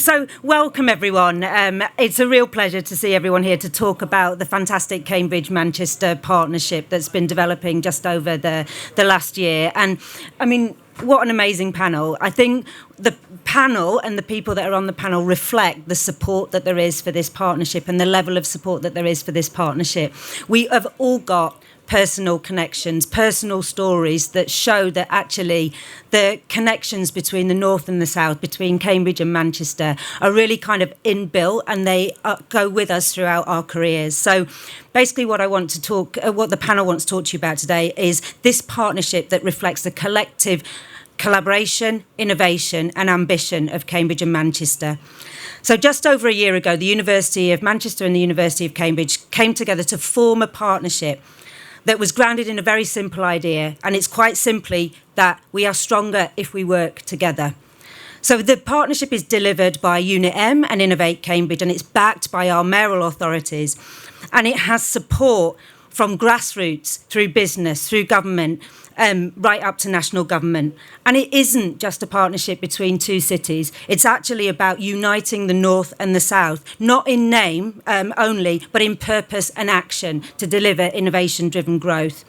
So welcome everyone. It's a real pleasure to see everyone here to talk about the fantastic Cambridge-Manchester partnership that's been developing just over the last year. And I mean, what an amazing panel. I think the panel and the people that are on the panel reflect the support that there is for this partnership and the level of support that there is for this partnership. We have all got personal connections, personal stories that show that actually the connections between the north and the south, between Cambridge and Manchester, are really kind of inbuilt, and they go with us throughout our careers. So basically what the panel wants to talk to you about today is this partnership that reflects the collective collaboration, innovation and ambition of Cambridge and Manchester. So just over a year ago, the University of Manchester and the University of Cambridge came together to form a partnership that was grounded in a very simple idea, and it's quite simply that we are stronger if we work together. So the partnership is delivered by Unit M and Innovate Cambridge, and it's backed by our mayoral authorities, and it has support from grassroots, through business, through government, right up to national government. And it isn't just a partnership between two cities. It's actually about uniting the north and the south, not in name only, but in purpose and action to deliver innovation-driven growth.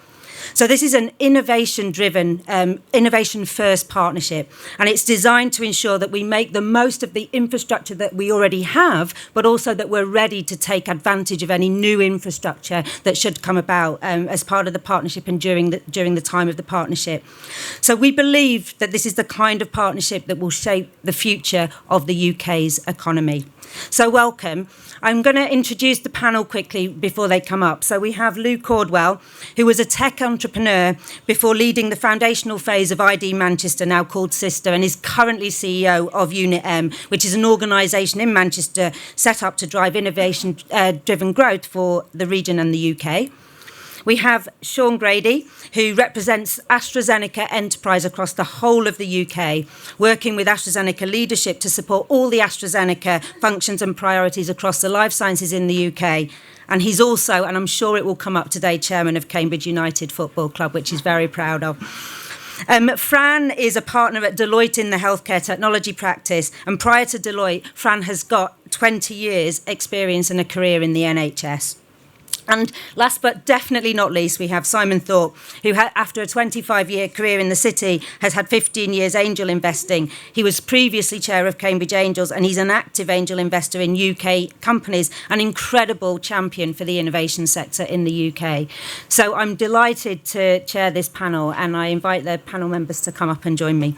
So this is an innovation-driven, innovation-first partnership, and it's designed to ensure that we make the most of the infrastructure that we already have, but also that we're ready to take advantage of any new infrastructure that should come about as part of the partnership and during the time of the partnership. So we believe that this is the kind of partnership that will shape the future of the UK's economy. So welcome. I'm going to introduce the panel quickly before they come up. So we have Lou Cordwell, who was a tech entrepreneur before leading the foundational phase of ID Manchester, now called Sister, and is currently CEO of Unit M, which is an organisation in Manchester set up to drive innovation-driven growth for the region and the UK. We have Shaun Grady, who represents AstraZeneca enterprise across the whole of the UK, working with AstraZeneca leadership to support all the AstraZeneca functions and priorities across the life sciences in the UK. And he's also, and I'm sure it will come up today, chairman of Cambridge United Football Club, which he's very proud of. Fran is a partner at Deloitte in the healthcare technology practice, and prior to Deloitte, Fran has got 20 years experience and a career in the NHS. And last but definitely not least, we have Simon Thorpe, who after a 25-year career in the city has had 15 years angel investing. He was previously chair of Cambridge Angels, and he's an active angel investor in UK companies, an incredible champion for the innovation sector in the UK. So I'm delighted to chair this panel, and I invite the panel members to come up and join me.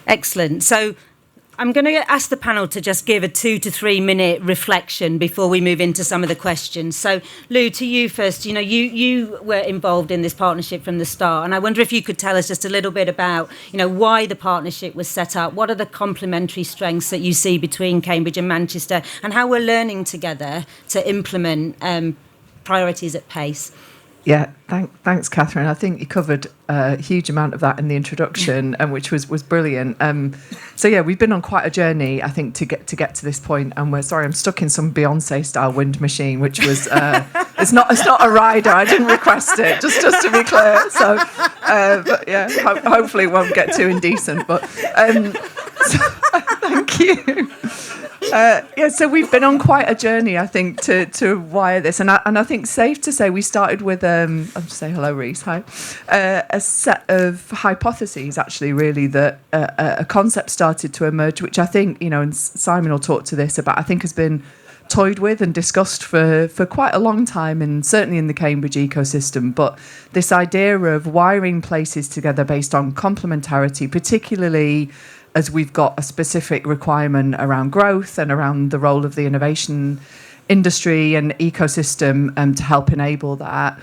Excellent. So I'm going to ask the panel to just give a 2 to 3 minute reflection before we move into some of the questions. So, Lou, to you first. You know, you were involved in this partnership from the start, and I wonder if you could tell us just a little bit about, you know, why the partnership was set up. What are the complementary strengths that you see between Cambridge and Manchester, and how we're learning together to implement priorities at pace? Yeah, thanks, Kathryn. I think you covered a huge amount of that in the introduction, which was brilliant. So yeah, we've been on quite a journey, I think, to get to this point. And I'm stuck in some Beyonce-style wind machine, which was it's not a rider. I didn't request it, just to be clear. So, but yeah, hopefully it won't get too indecent. But so, thank you. So we've been on quite a journey, I think, to wire this, and I think safe to say we started with I'll just say hello, Reese. Hi. A set of hypotheses, actually, really, that a concept started to emerge, which I think, you know, and Simon will talk to this about, I think has been toyed with and discussed for quite a long time, and certainly in the Cambridge ecosystem. But this idea of wiring places together based on complementarity, particularly as we've got a specific requirement around growth and around the role of the innovation industry and ecosystem to help enable that.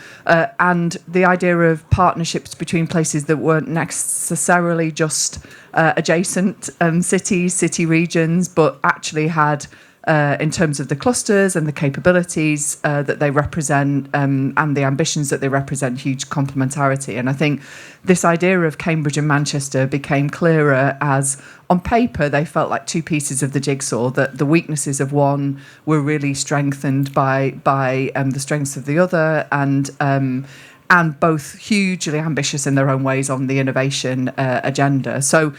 And the idea of partnerships between places that weren't necessarily just adjacent cities, city regions, but actually had in terms of the clusters and the capabilities that they represent, and the ambitions that they represent, huge complementarity. And I think this idea of Cambridge and Manchester became clearer as, on paper, they felt like two pieces of the jigsaw, that the weaknesses of one were really strengthened by the strengths of the other, and both hugely ambitious in their own ways on the innovation agenda. So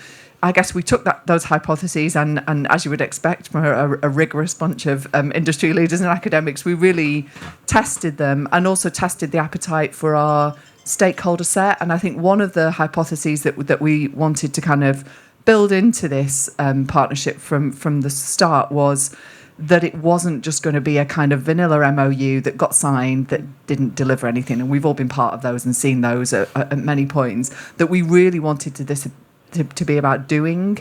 I guess we took those hypotheses and as you would expect from a rigorous bunch of industry leaders and academics, we really tested them and also tested the appetite for our stakeholder set. And I think one of the hypotheses that we wanted to kind of build into this partnership from the start was that it wasn't just going to be a kind of vanilla MOU that got signed that didn't deliver anything. And we've all been part of those and seen those at many points, that we really wanted to be about doing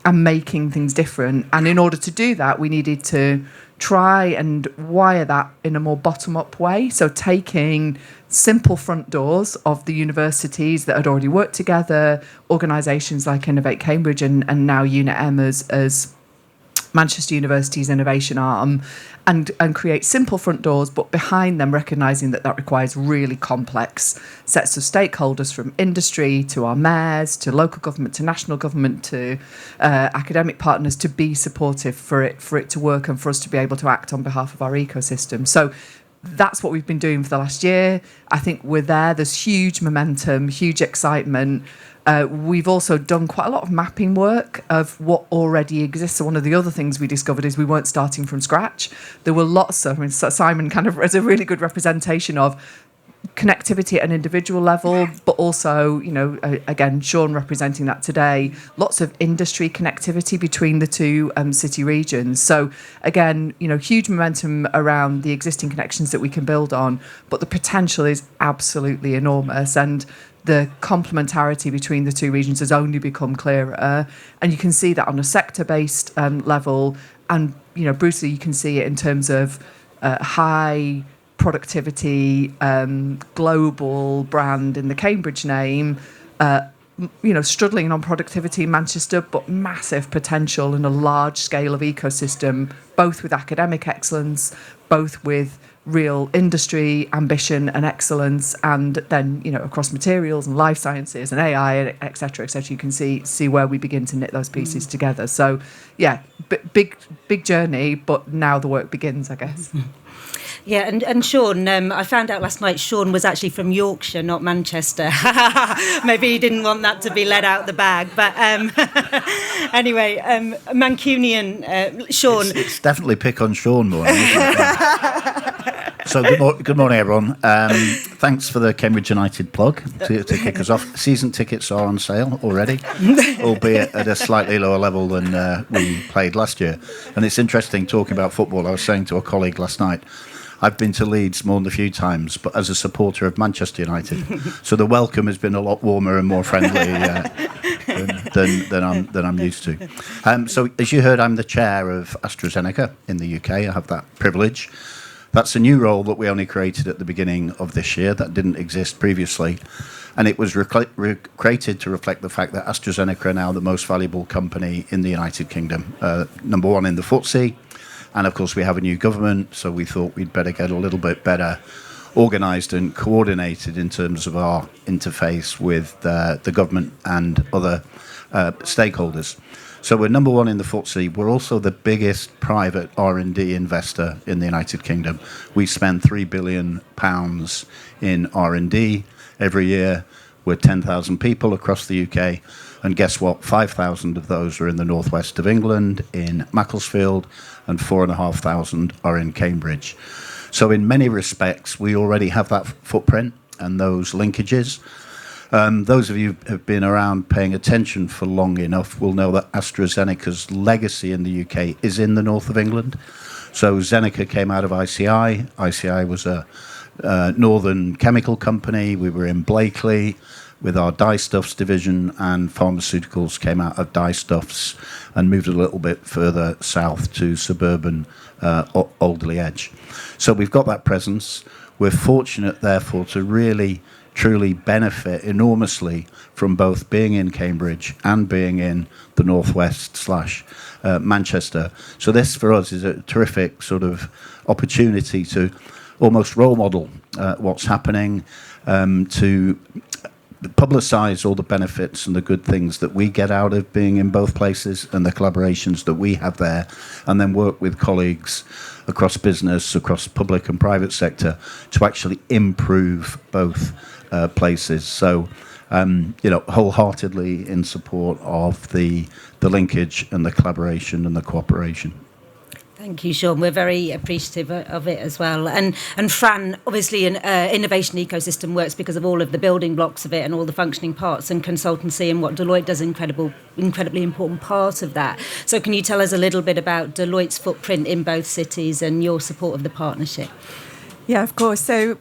and making things different. And in order to do that, we needed to try and wire that in a more bottom-up way. So taking simple front doors of the universities that had already worked together, organisations like Innovate Cambridge and now UNIT-M as Manchester University's innovation arm, and create simple front doors, but behind them recognising that requires really complex sets of stakeholders, from industry to our mayors, to local government, to national government, to academic partners, to be supportive for it to work and for us to be able to act on behalf of our ecosystem. So that's what we've been doing for the last year. I think we're there. There's huge momentum, huge excitement. We've also done quite a lot of mapping work of what already exists. So one of the other things we discovered is we weren't starting from scratch. There were lots of, Simon kind of is a really good representation of connectivity at an individual level, but also, again, Shaun representing that today, lots of industry connectivity between the two city regions. So again, huge momentum around the existing connections that we can build on, but the potential is absolutely enormous. And the complementarity between the two regions has only become clearer. And you can see that on a sector-based level. And, Bruce, you can see it in terms of high productivity, global brand in the Cambridge name, struggling on productivity in Manchester, but massive potential and a large scale of ecosystem, both with academic excellence, both with real industry ambition and excellence, and then across materials and life sciences and AI, et cetera, you can see where we begin to knit those pieces together. So yeah, big journey, but now the work begins, I guess. Yeah, and Shaun, I found out last night Shaun was actually from Yorkshire, not Manchester. Maybe he didn't want that to be let out the bag. But anyway, Mancunian, Shaun. It's definitely pick on Shaun more. So good morning, everyone. Thanks for the Cambridge United plug to kick us off. Season tickets are on sale already, albeit at a slightly lower level than we played last year. And it's interesting talking about football. I was saying to a colleague last night, I've been to Leeds more than a few times, but as a supporter of Manchester United, so the welcome has been a lot warmer and more friendly than I'm used to. So as you heard, I'm the chair of AstraZeneca in the UK. I have that privilege. That's a new role that we only created at the beginning of this year. That didn't exist previously. And it was created to reflect the fact that AstraZeneca are now the most valuable company in the United Kingdom, number one in the FTSE. And of course, we have a new government, so we thought we'd better get a little bit better organised and coordinated in terms of our interface with the government and other stakeholders. So we're number one in the FTSE. We're also the biggest private R&D investor in the United Kingdom. We spend £3 billion in R&D every year. We're 10,000 people across the UK. And guess what? 5,000 of those are in the northwest of England, in Macclesfield, and 4,500 are in Cambridge. So in many respects, we already have that footprint and those linkages. Those of you who have been around paying attention for long enough will know that AstraZeneca's legacy in the UK is in the north of England. So Zeneca came out of ICI. ICI was a northern chemical company. We were in Blakely with our dyestuffs division, and pharmaceuticals came out of dyestuffs and moved a little bit further south to suburban Alderley Edge. So we've got that presence. We're fortunate, therefore, to really truly benefit enormously from both being in Cambridge and being in the northwest slash Manchester. So this for us is a terrific sort of opportunity to almost role model what's happening, to publicise all the benefits and the good things that we get out of being in both places and the collaborations that we have there, and then work with colleagues across business, across public and private sector to actually improve both places. So, wholeheartedly in support of the linkage and the collaboration and the cooperation. Thank you, Shaun. We're very appreciative of it as well. And Fran, obviously an innovation ecosystem works because of all of the building blocks of it and all the functioning parts, and consultancy and what Deloitte does incredibly important part of that. So can you tell us a little bit about Deloitte's footprint in both cities and your support of the partnership? Yeah, of course. So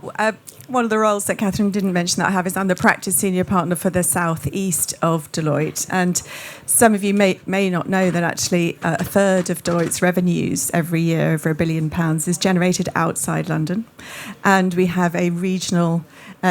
one of the roles that Kathryn didn't mention that I have is I'm the practice senior partner for the southeast of Deloitte. And some of you may not know that actually a third of Deloitte's revenues every year, over £1 billion, is generated outside London. And we have a regional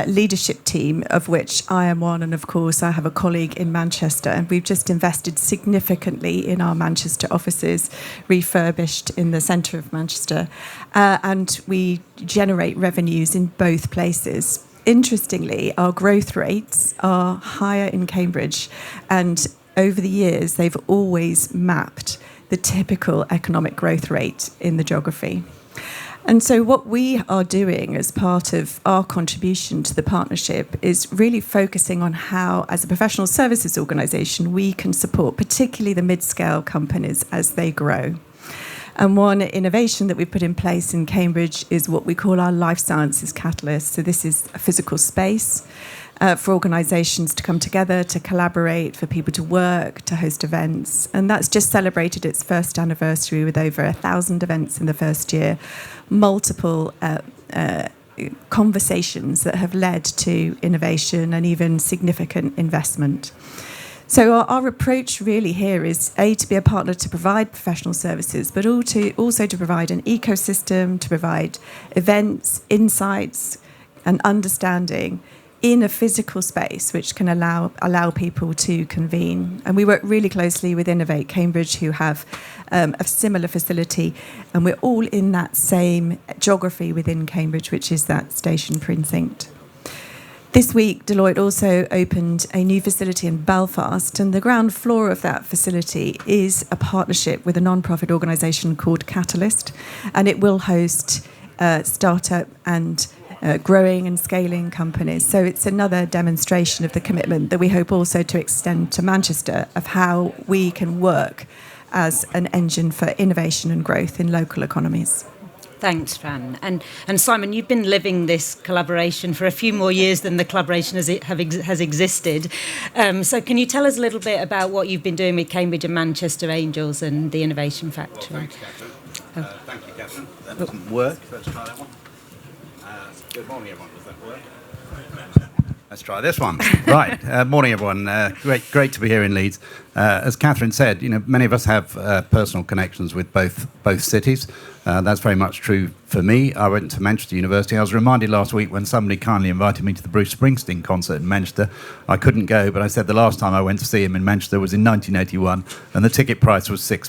leadership team, of which I am one, and of course I have a colleague in Manchester, and we've just invested significantly in our Manchester offices, refurbished in the centre of Manchester, and we generate revenues in both places. Interestingly, our growth rates are higher in Cambridge, and over the years they've always mapped the typical economic growth rate in the geography. And so what we are doing as part of our contribution to the partnership is really focusing on how, as a professional services organisation, we can support particularly the mid-scale companies as they grow. And one innovation that we put in place in Cambridge is what we call our life sciences catalyst. So this is a physical space for organisations to come together, to collaborate, for people to work, to host events. And that's just celebrated its first anniversary with over 1,000 events in the first year, multiple conversations that have led to innovation and even significant investment. So our approach really here is, A, to be a partner to provide professional services, but also to provide an ecosystem, to provide events, insights, and understanding in a physical space which can allow people to convene. And we work really closely with Innovate Cambridge, who have a similar facility, and we're all in that same geography within Cambridge, which is that station precinct. This week, Deloitte also opened a new facility in Belfast, and the ground floor of that facility is a partnership with a non-profit organisation called Catalyst, and it will host startup and growing and scaling companies. So it's another demonstration of the commitment that we hope also to extend to Manchester of how we can work as an engine for innovation and growth in local economies. Thanks, Fran. And Simon, you've been living this collaboration for a few more years than the collaboration has existed. So can you tell us a little bit about what you've been doing with Cambridge and Manchester Angels and the Innovation Factory? Well, thanks, Kathryn. Thank you, Kathryn. That doesn't work. Let's try that one. Good morning, everyone. Does that work? Let's try this one. Right. Morning, everyone. Great to be here in Leeds. As Kathryn said, many of us have personal connections with both cities. That's very much true for me. I went to Manchester University. I was reminded last week when somebody kindly invited me to the Bruce Springsteen concert in Manchester. I couldn't go, but I said the last time I went to see him in Manchester was in 1981, and the ticket price was £6.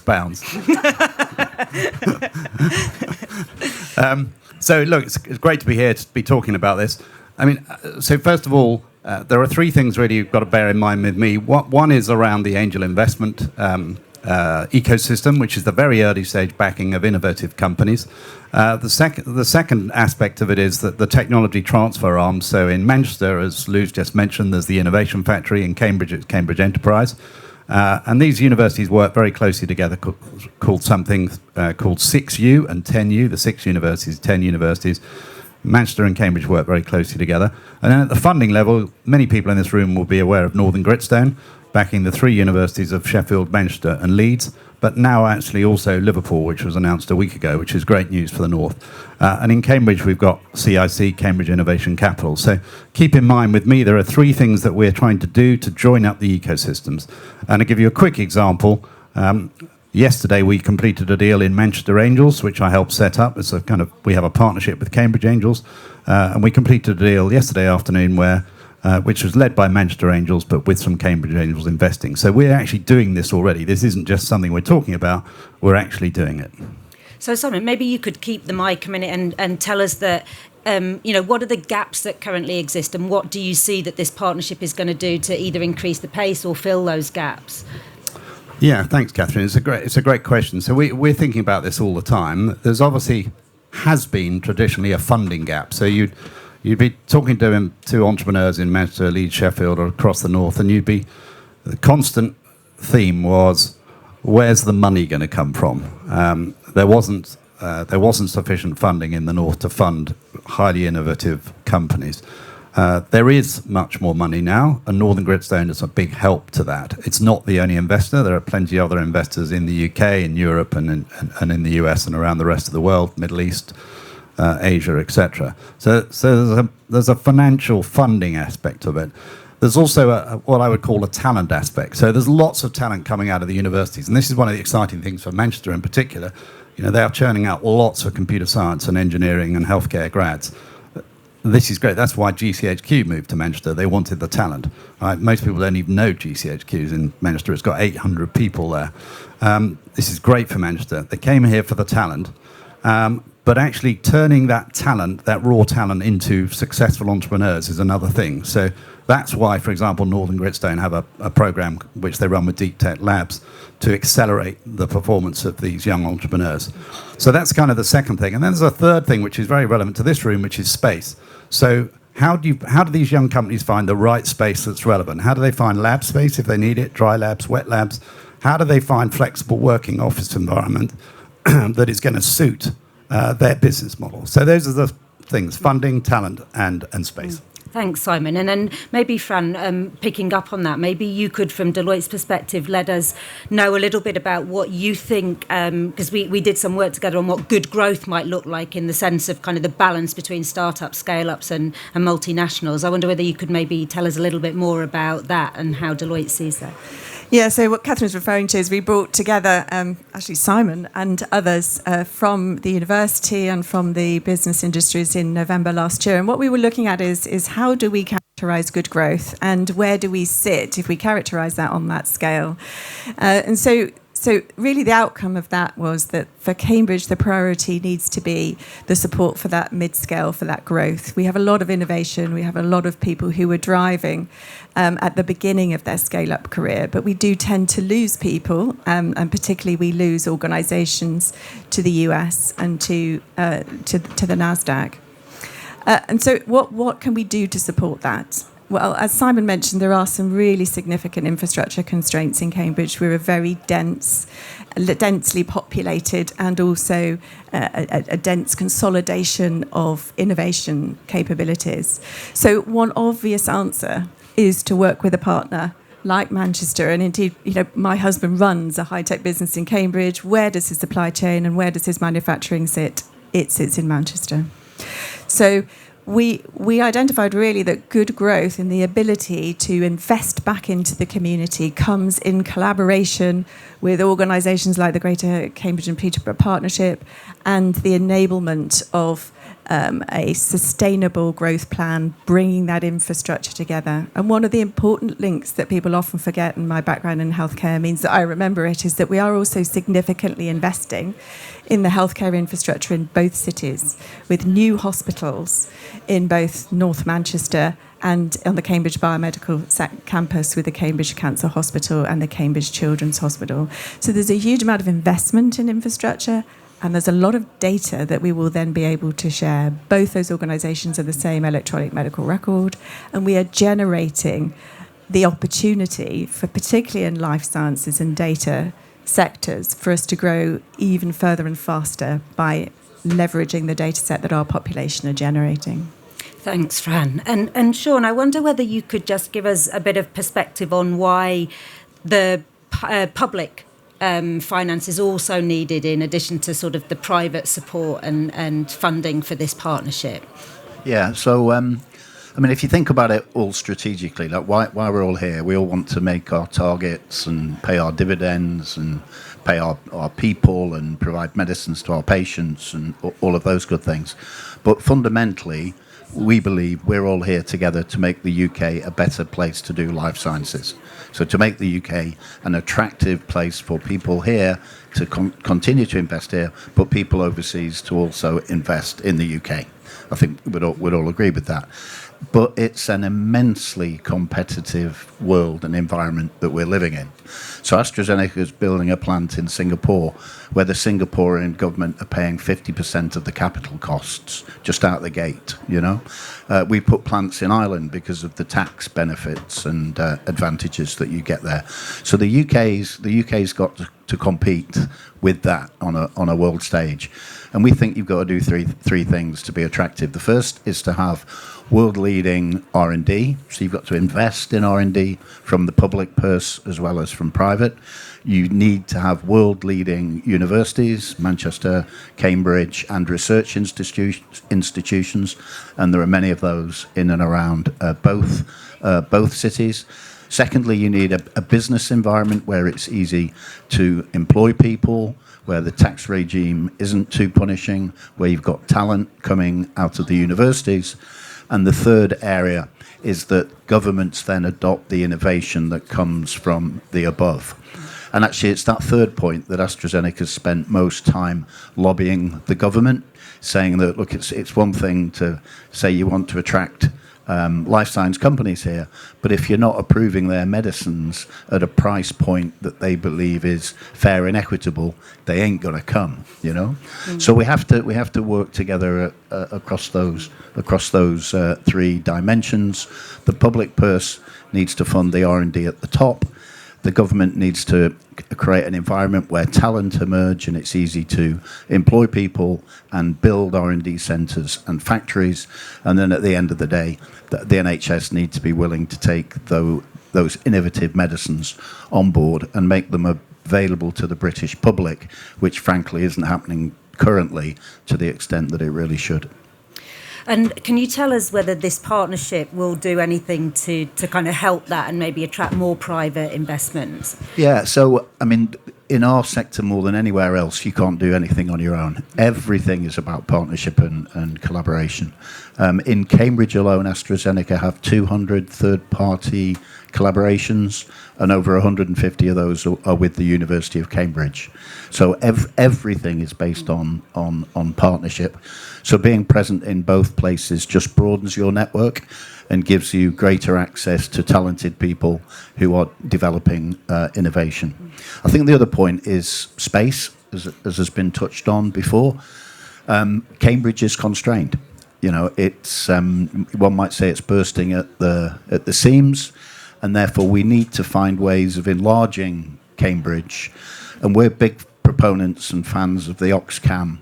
So, look, it's great to be here to be talking about this. I mean, so first of all, there are three things really you've got to bear in mind with me. One is around the angel investment ecosystem, which is the very early stage backing of innovative companies. The second aspect of it is that the technology transfer arm. So in Manchester, as Lou's just mentioned, there's the Innovation Factory. In Cambridge, it's Cambridge Enterprise. And these universities work very closely together, called something called 6U and 10U, the 6 universities, 10 universities. Manchester and Cambridge work very closely together. And then at the funding level, many people in this room will be aware of Northern Gritstone, backing the three universities of Sheffield, Manchester and Leeds, but now actually also Liverpool, which was announced a week ago, which is great news for the North. And in Cambridge, we've got CIC, Cambridge Innovation Capital. So keep in mind with me, there are three things that we're trying to do to join up the ecosystems. And to give you a quick example, yesterday we completed a deal in Manchester Angels, which I helped set up. It's we have a partnership with Cambridge Angels. And we completed a deal yesterday afternoon which was led by Manchester Angels, but with some Cambridge Angels investing. So we're actually doing this already. This isn't just something we're talking about, we're actually doing it. So Simon, maybe you could keep the mic a minute and tell us that, what are the gaps that currently exist, and what do you see that this partnership is going to do to either increase the pace or fill those gaps? Yeah, thanks, Kathryn. It's a great question. So we're thinking about this all the time. There's obviously has been traditionally a funding gap. So you'd be talking to entrepreneurs in Manchester, Leeds, Sheffield, or across the north, and the constant theme was, where's the money going to come from? There wasn't sufficient funding in the north to fund highly innovative companies. There is much more money now, and Northern Gritstone is a big help to that. It's not the only investor. There are plenty of other investors in the UK, in Europe, and in the US, and around the rest of the world, Middle East, Asia, etc. So there's a financial funding aspect of it. There's also what I would call a talent aspect. So there's lots of talent coming out of the universities, and this is one of the exciting things for Manchester in particular. They are churning out lots of computer science and engineering and healthcare grads. This is great. That's why GCHQ moved to Manchester. They wanted the talent. Right? Most people don't even know GCHQ is in Manchester. It's got 800 people there. This is great for Manchester. They came here for the talent. But actually turning that talent, that raw talent, into successful entrepreneurs is another thing. So that's why, for example, Northern Gritstone have a program which they run with Deep Tech Labs to accelerate the performance of these young entrepreneurs. So that's kind of the second thing. And then there's a third thing which is very relevant to this room, which is space. So how do these young companies find the right space that's relevant? How do they find lab space if they need it, dry labs, wet labs? How do they find flexible working office environment that is going to suit their business model? So those are the things: funding, talent, and space. Thanks, Simon. And then maybe, Fran, picking up on that, maybe you could, from Deloitte's perspective, let us know a little bit about what you think, because we did some work together on what good growth might look like in the sense of kind of the balance between startups, scale-ups and multinationals. I wonder whether you could maybe tell us a little bit more about that and how Deloitte sees that. Yeah, so what Kathryn's referring to is we brought together, actually Simon and others from the university and from the business industries in November last year. And what we were looking at is how do we characterise good growth, and where do we sit if we characterise that on that scale? And so really the outcome of that was that for Cambridge, the priority needs to be the support for that mid-scale, for that growth. We have a lot of innovation. We have a lot of people who are driving at the beginning of their scale-up career, but we do tend to lose people, and particularly we lose organisations to the US and to the NASDAQ. And so what can we do to support that? Well, as Simon mentioned, there are some really significant infrastructure constraints in Cambridge. We're a very densely populated, and also a dense consolidation of innovation capabilities. So one obvious answer is to work with a partner like Manchester. And indeed, my husband runs a high-tech business in Cambridge. Where does his supply chain and where does his manufacturing sit? It sits in Manchester. So we identified really that good growth and the ability to invest back into the community comes in collaboration with organisations like the Greater Cambridge and Peterborough Partnership, and the enablement of a sustainable growth plan, bringing that infrastructure together. And one of the important links that people often forget, and my background in healthcare means that I remember it, is that we are also significantly investing in the healthcare infrastructure in both cities, with new hospitals in both North Manchester and on the Cambridge Biomedical campus with the Cambridge Cancer Hospital and the Cambridge Children's Hospital. So there's a huge amount of investment in infrastructure, and there's a lot of data that we will then be able to share. Both those organisations are the same electronic medical record, and we are generating the opportunity for, particularly in life sciences and data sectors, for us to grow even further and faster by leveraging the data set that our population are generating. Thanks, Fran. And Shaun, I wonder whether you could just give us a bit of perspective on why the public finance is also needed, in addition to sort of the private support and funding for this partnership. Yeah, so if you think about it all strategically, like why we're all here, we all want to make our targets and pay our dividends and pay our people and provide medicines to our patients and all of those good things. But fundamentally, we believe we're all here together to make the UK a better place to do life sciences. So to make the UK an attractive place for people here to continue to invest here, but people overseas to also invest in the UK. I think we'd all agree with that. But it's an immensely competitive world and environment that we're living in. So AstraZeneca is building a plant in Singapore where the Singaporean government are paying 50% of the capital costs just out the gate, you know. We put plants in Ireland because of the tax benefits and advantages that you get there. So the UK's got to compete with that on a world stage. And we think you've got to do three things to be attractive. The first is to have world-leading R&D. So you've got to invest in R&D from the public purse as well as from private. You need to have world-leading universities, Manchester, Cambridge, and research institutions, and there are many of those in and around both cities. Secondly, you need a business environment where it's easy to employ people, where the tax regime isn't too punishing, where you've got talent coming out of the universities. And the third area is that governments then adopt the innovation that comes from the above. And actually, it's that third point that AstraZeneca spent most time lobbying the government, saying that, look, it's one thing to say you want to attract life science companies here, but if you're not approving their medicines at a price point that they believe is fair and equitable, they ain't going to come, you know. So we have to work together across those three dimensions. The public purse needs to fund the R&D at the top. The government needs to create an environment where talent emerge and it's easy to employ people and build R&D centres and factories. And then at the end of the day, the NHS need to be willing to take those innovative medicines on board and make them available to the British public, which frankly isn't happening currently to the extent that it really should. And can you tell us whether this partnership will do anything to kind of help that and maybe attract more private investments? Yeah, so, I mean, in our sector more than anywhere else, you can't do anything on your own. Everything is about partnership and collaboration. In Cambridge alone, AstraZeneca have 200 third-party collaborations, and over 150 of those are with the University of Cambridge. So everything is based on partnership. So being present in both places just broadens your network and gives you greater access to talented people who are developing innovation. I think the other point is space, as has been touched on before. Cambridge is constrained. You know, it's one might say it's bursting at the seams, and therefore we need to find ways of enlarging Cambridge. And we're big proponents and fans of the Oxcam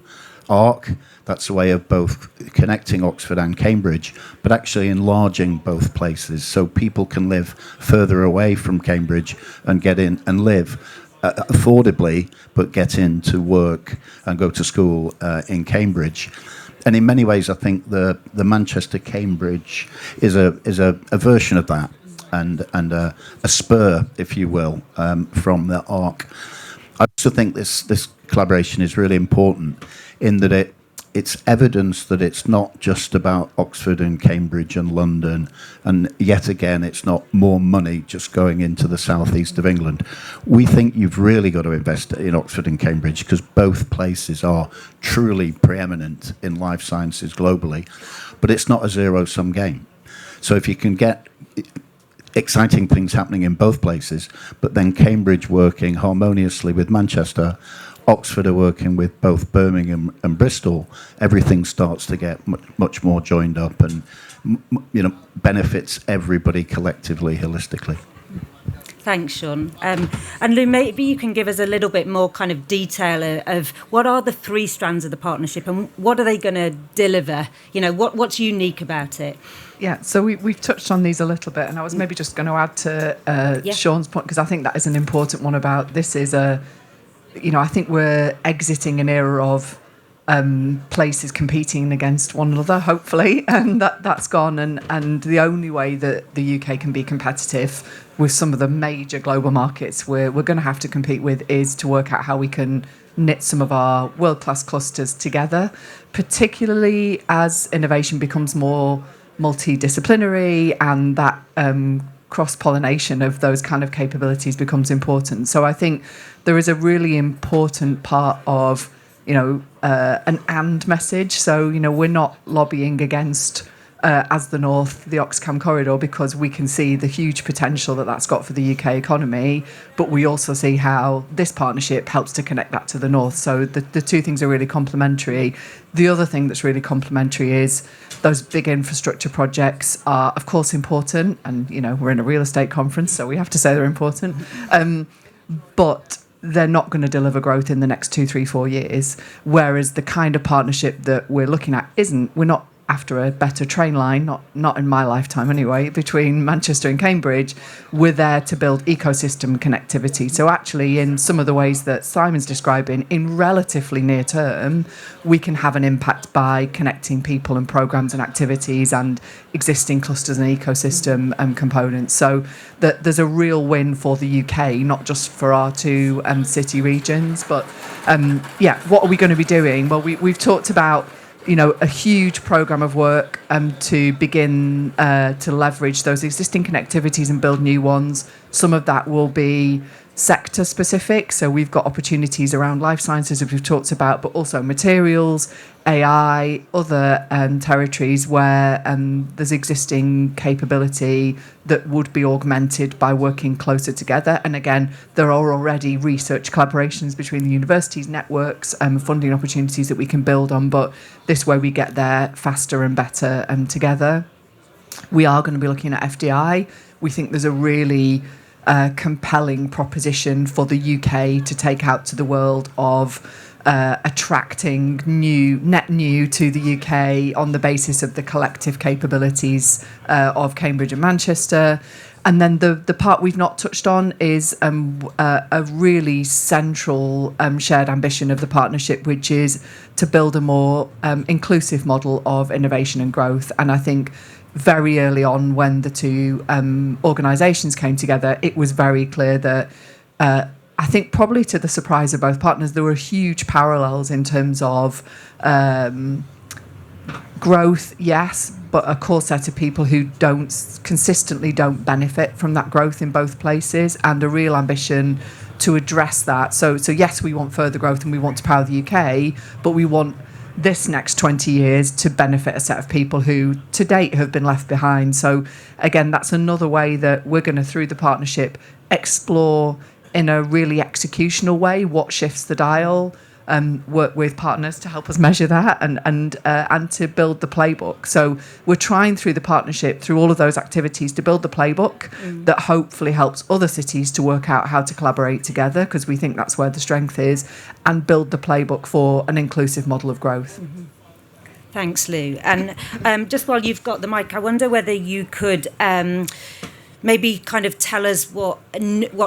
arc. That's a way of both connecting Oxford and Cambridge, but actually enlarging both places so people can live further away from Cambridge and get in and live affordably, but get in to work and go to school in Cambridge. And in many ways, I think the Manchester-Cambridge is a version of that, and a spur, if you will, from the arc. I also think this collaboration is really important in that it's evidence that it's not just about Oxford and Cambridge and London, and yet again, it's not more money just going into the southeast of England. We think you've really got to invest in Oxford and Cambridge because both places are truly preeminent in life sciences globally, but it's not a zero-sum game. So if you can get exciting things happening in both places, but then Cambridge working harmoniously with Manchester, Oxford are working with both Birmingham and Bristol, everything starts to get much more joined up and benefits everybody collectively, holistically. Thanks, Shaun. And Lou, maybe you can give us a little bit more kind of detail of what are the three strands of the partnership and what are they going to deliver? You know, what's unique about it? Yeah, so we've touched on these a little bit, and I was maybe just going to add to Shaun's point, because I think that is an important one about this is I think we're exiting an era of places competing against one another, hopefully, and that's gone. And the only way that the UK can be competitive with some of the major global markets we're going to have to compete with is to work out how we can knit some of our world-class clusters together, particularly as innovation becomes more multidisciplinary and that cross-pollination of those kind of capabilities becomes important. So I think there is a really important part of an and message. So, we're not lobbying against, as the North, the Oxfam corridor, because we can see the huge potential that that's got for the UK economy, but we also see how this partnership helps to connect that to the North. So the two things are really complementary. The other thing that's really complementary is those big infrastructure projects are, of course, important. And, we're in a real estate conference, so we have to say they're important. But they're not going to deliver growth in the next 2, 3, 4 years. Whereas the kind of partnership that we're looking at we're not after a better train line, not in my lifetime anyway, between Manchester and Cambridge. We're there to build ecosystem connectivity. So actually, in some of the ways that Simon's describing, in relatively near term, we can have an impact by connecting people and programmes and activities and existing clusters and ecosystem components. So that there's a real win for the UK, not just for our two city regions. But what are we going to be doing? Well, we've talked about a huge programme of work to begin to leverage those existing connectivities and build new ones. Some of that will be sector specific. So we've got opportunities around life sciences, as we've talked about, but also materials, AI, other territories where there's existing capability that would be augmented by working closer together. And again, there are already research collaborations between the universities, networks, funding opportunities that we can build on. But this way we get there faster and better together. We are going to be looking at FDI. We think there's a really compelling proposition for the UK to take out to the world of attracting net new to the UK on the basis of the collective capabilities of Cambridge and Manchester. And then the part we've not touched on is a really central shared ambition of the partnership, which is to build a more inclusive model of innovation and growth. And I think very early on, when the two organisations came together, it was very clear that I think probably to the surprise of both partners, there were huge parallels in terms of growth, yes, but a core set of people who consistently don't benefit from that growth in both places, and a real ambition to address that. So yes, we want further growth and we want to power the UK, but we want this next 20 years to benefit a set of people who to date have been left behind. So again, that's another way that we're going to, through the partnership, explore in a really executional way what shifts the dial, work with partners to help us measure that and to build the playbook. So we're trying through the partnership, through all of those activities, to build the playbook that hopefully helps other cities to work out how to collaborate together, because we think that's where the strength is, and build the playbook for an inclusive model of growth. Mm-hmm. Thanks, Lou. And just while you've got the mic, I wonder whether you could maybe kind of tell us what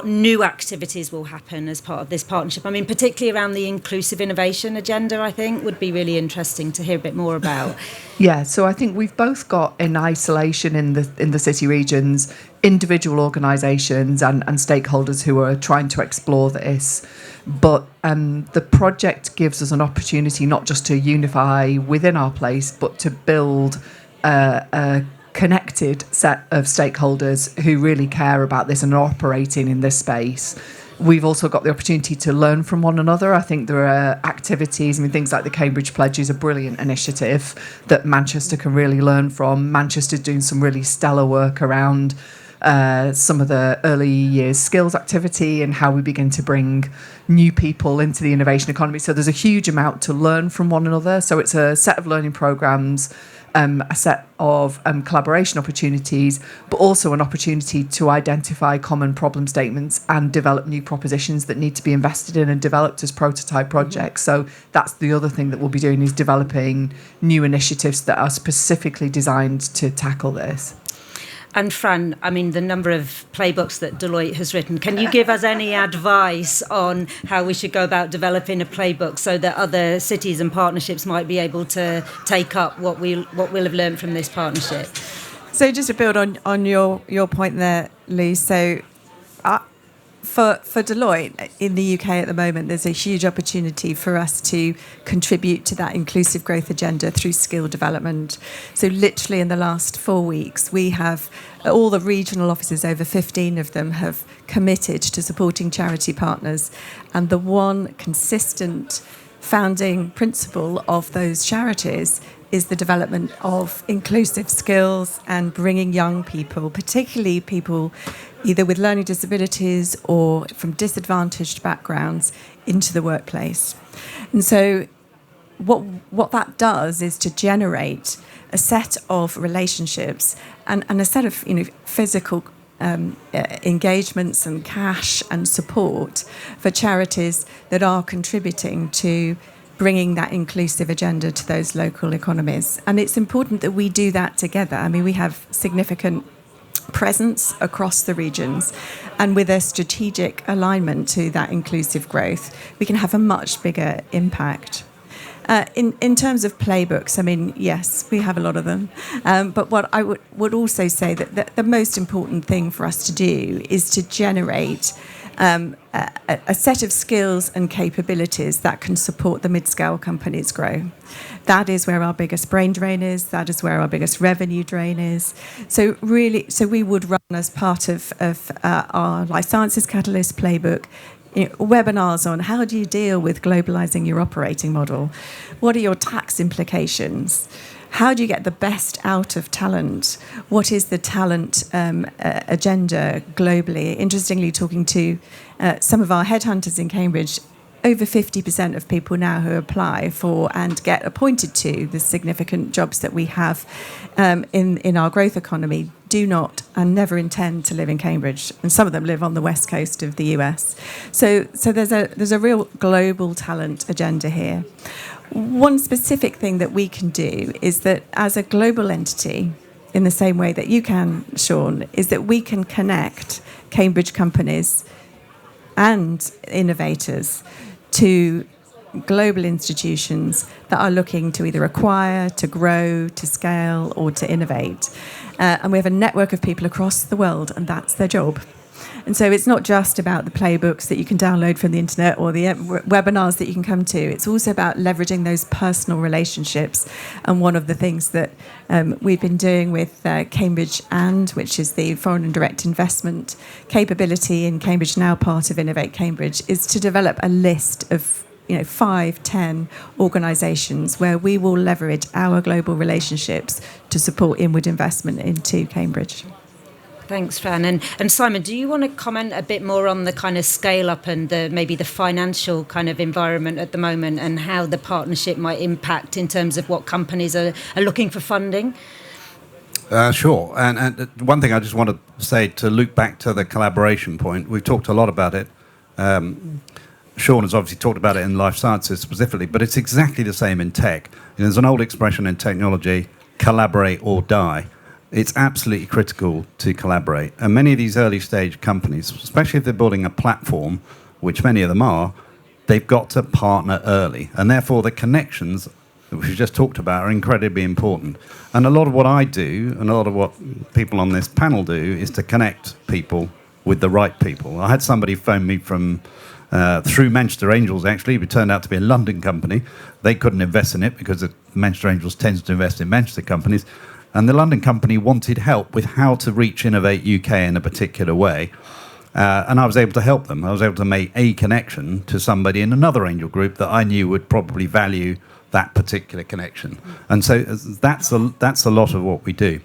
new activities will happen as part of this partnership. I mean, particularly around the inclusive innovation agenda, I think would be really interesting to hear a bit more about. Yeah, so I think we've both got in isolation in the city regions individual organisations and stakeholders who are trying to explore this. But the project gives us an opportunity not just to unify within our place, but to build a connected set of stakeholders who really care about this and are operating in this space. We've also got the opportunity to learn from one another. I think there are activities, things like the Cambridge Pledge is a brilliant initiative that Manchester can really learn from. Manchester's doing some really stellar work around some of the early years skills activity and how we begin to bring new people into the innovation economy. So there's a huge amount to learn from one another. So it's a set of learning programmes, a set of collaboration opportunities, but also an opportunity to identify common problem statements and develop new propositions that need to be invested in and developed as prototype projects. So that's the other thing that we'll be doing, is developing new initiatives that are specifically designed to tackle this. And Fran, I mean, the number of playbooks that Deloitte has written, can you give us any advice on how we should go about developing a playbook so that other cities and partnerships might be able to take up what we'll have learned from this partnership? So just to build on your point there, Lou, so for Deloitte in the UK at the moment, there's a huge opportunity for us to contribute to that inclusive growth agenda through skill development. So literally in the last 4 weeks, we have all the regional offices, over 15 of them, have committed to supporting charity partners. And the one consistent founding principle of those charities is the development of inclusive skills and bringing young people, particularly people either with learning disabilities or from disadvantaged backgrounds, into the workplace. And so what that does is to generate a set of relationships and a set of physical engagements and cash and support for charities that are contributing to bringing that inclusive agenda to those local economies. And it's important that we do that together. I mean, we have significant presence across the regions, and with a strategic alignment to that inclusive growth, we can have a much bigger impact. In terms of playbooks, I mean, yes, we have a lot of them. But what I would also say that the most important thing for us to do is to generate a set of skills and capabilities that can support the mid-scale companies grow. That is where our biggest brain drain is. That is where our biggest revenue drain is. So we would run, as part of our Life Sciences Catalyst playbook, webinars on how do you deal with globalizing your operating model? What are your tax implications? How do you get the best out of talent? What is the talent agenda globally? Interestingly, talking to some of our headhunters in Cambridge, over 50% of people now who apply for and get appointed to the significant jobs that we have in our growth economy do not and never intend to live in Cambridge, and some of them live on the west coast of the US. So there's a real global talent agenda here. One specific thing that we can do is that as a global entity, in the same way that you can, Shaun, is that we can connect Cambridge companies and innovators to global institutions that are looking to either acquire, to grow, to scale, or to innovate. And we have a network of people across the world, and that's their job. And so it's not just about the playbooks that you can download from the internet or the webinars that you can come to. It's also about leveraging those personal relationships. And one of the things that we've been doing with Cambridge which is the foreign and direct investment capability in Cambridge, now part of Innovate Cambridge, is to develop a list of 5-10 organisations where we will leverage our global relationships to support inward investment into Cambridge. Thanks, Fran. And Simon, do you want to comment a bit more on the kind of scale up and maybe the financial kind of environment at the moment and how the partnership might impact in terms of what companies are looking for funding? Sure. And one thing I just want to say, to loop back to the collaboration point, we've talked a lot about it. Shaun has obviously talked about it in life sciences specifically, but it's exactly the same in tech. There's an old expression in technology, collaborate or die. It's absolutely critical to collaborate. And many of these early stage companies, especially if they're building a platform, which many of them are, they've got to partner early. And therefore the connections, which we just talked about, are incredibly important. And a lot of what I do, and a lot of what people on this panel do, is to connect people with the right people. I had somebody phone me from through Manchester Angels, actually. It turned out to be a London company. They couldn't invest in it because Manchester Angels tends to invest in Manchester companies. And the London company wanted help with how to reach Innovate UK in a particular way. And I was able to help them. I was able to make a connection to somebody in another angel group that I knew would probably value that particular connection. And so that's a lot of what we do.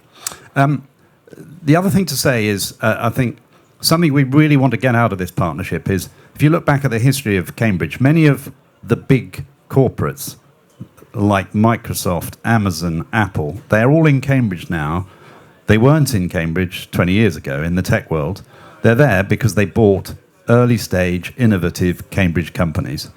The other thing to say is, I think something we really want to get out of this partnership is, if you look back at the history of Cambridge, many of the big corporates like Microsoft, Amazon, Apple, they're all in Cambridge now. They weren't in Cambridge 20 years ago in the tech world. They're there because they bought early stage, innovative Cambridge companies.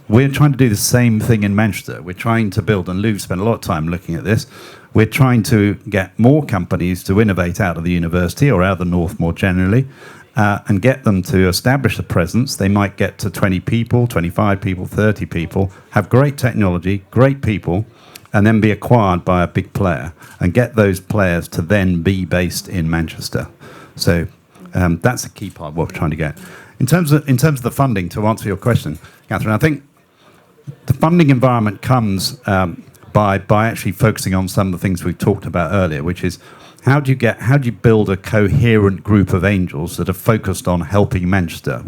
we're trying to do the same thing in Manchester. We're trying to build, and Lou spent a lot of time looking at this, we're trying to get more companies to innovate out of the university or out of the north more generally, and get them to establish a presence. They might get to 20 people, 25 people, 30 people, have great technology, great people, and then be acquired by a big player and get those players to then be based in Manchester. So that's a key part of what we're trying to get. In terms of the funding, to answer your question, Kathryn, I think the funding environment comes by actually focusing on some of the things we've talked about earlier, which is how do you build a coherent group of angels that are focused on helping Manchester?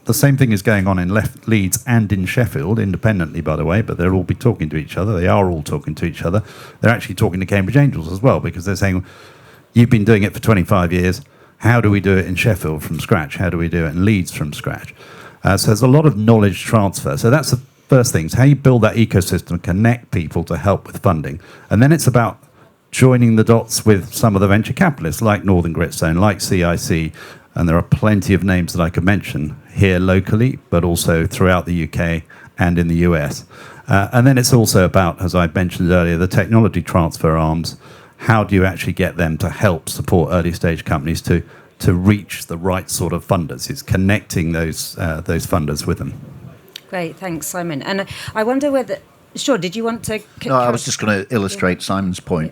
The same thing is going on in Leeds and in Sheffield, independently, by the way, but they'll all be talking to each other. They are all talking to each other. They're actually talking to Cambridge Angels as well, because they're saying, you've been doing it for 25 years. How do we do it in Sheffield from scratch? How do we do it in Leeds from scratch? So there's a lot of knowledge transfer. So that's the first thing, is how you build that ecosystem, connect people to help with funding. And then it's about joining the dots with some of the venture capitalists like Northern Gritstone, like CIC, and there are plenty of names that I could mention here locally, but also throughout the UK and in the US. And then it's also about, as I mentioned earlier, the technology transfer arms. How do you actually get them to help support early stage companies to reach the right sort of funders? It's connecting those funders with them. Great, thanks, Simon. And I wonder whether... Sure, did you want to... No, I was just going to illustrate Simon's point.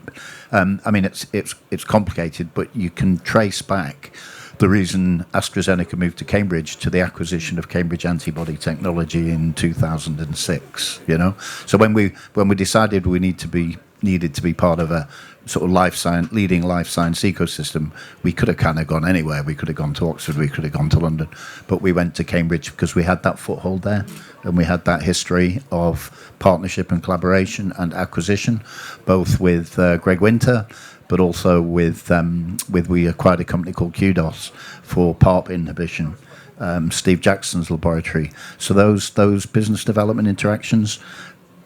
I mean, it's complicated, but you can trace back the reason AstraZeneca moved to Cambridge to the acquisition of Cambridge antibody technology in 2006. You know, so when we decided we needed to be part of a sort of leading life science ecosystem, we could have kind of gone anywhere. We could have gone to Oxford, we could have gone to London, but we went to Cambridge because we had that foothold there, and we had that history of partnership and collaboration and acquisition, both with Greg Winter, but also with we acquired a company called Kudos for PARP inhibition, Steve Jackson's laboratory. So those business development interactions,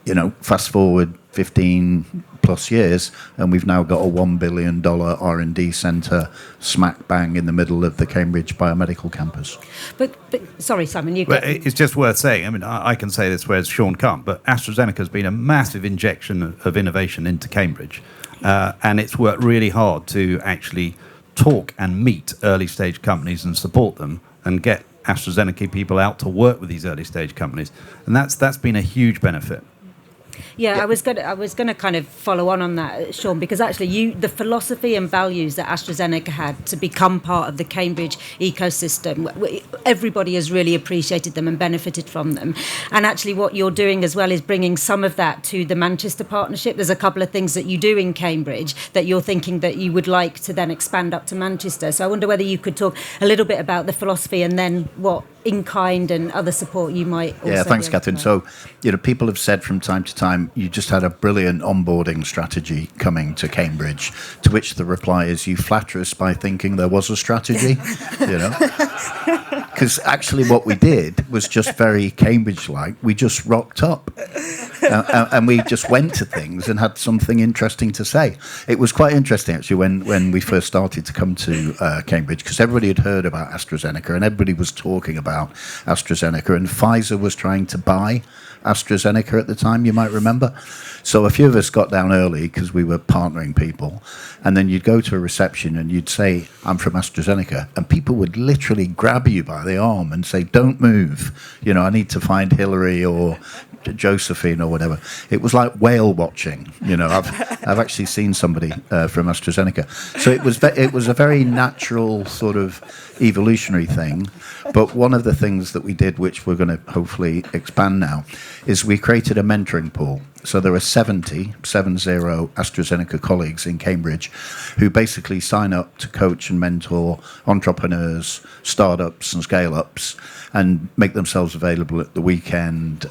you know, fast forward 15 plus years, and we've now got a $1 billion R&D centre smack bang in the middle of the Cambridge biomedical campus. But sorry, Simon, you... Well, it's just worth saying, I mean, I can say this whereas Shaun can't, but AstraZeneca has been a massive injection of innovation into Cambridge, and it's worked really hard to actually talk and meet early stage companies and support them and get AstraZeneca people out to work with these early stage companies, and that's been a huge benefit. Yeah, I was gonna kind of follow on that, Shaun, because actually the philosophy and values that AstraZeneca had to become part of the Cambridge ecosystem, everybody has really appreciated them and benefited from them. And actually what you're doing as well is bringing some of that to the Manchester partnership. There's a couple of things that you do in Cambridge that you're thinking that you would like to then expand up to Manchester. So I wonder whether you could talk a little bit about the philosophy and then what in-kind and other support you might also... Yeah, thanks, Kathryn. So, you know, people have said from time to time, you just had a brilliant onboarding strategy coming to Cambridge, to which the reply is, you flatter us by thinking there was a strategy, you know? Because actually what we did was just very Cambridge-like. We just rocked up. And we just went to things and had something interesting to say. It was quite interesting, actually, when we first started to come to Cambridge, because everybody had heard about AstraZeneca and everybody was talking about AstraZeneca, and Pfizer was trying to buy AstraZeneca at the time, you might remember. So a few of us got down early because we were partnering people, and then you'd go to a reception and you'd say, I'm from AstraZeneca, and people would literally grab you by the arm and say, don't move, you know, I need to find Hillary or Josephine or whatever. It was like whale watching, you know. I've actually seen somebody from AstraZeneca. So it was a very natural sort of evolutionary thing. But one of the things that we did, which we're going to hopefully expand now, is we created a mentoring pool. So there are 70 AstraZeneca colleagues in Cambridge who basically sign up to coach and mentor entrepreneurs, startups and scale-ups, and make themselves available at the weekend,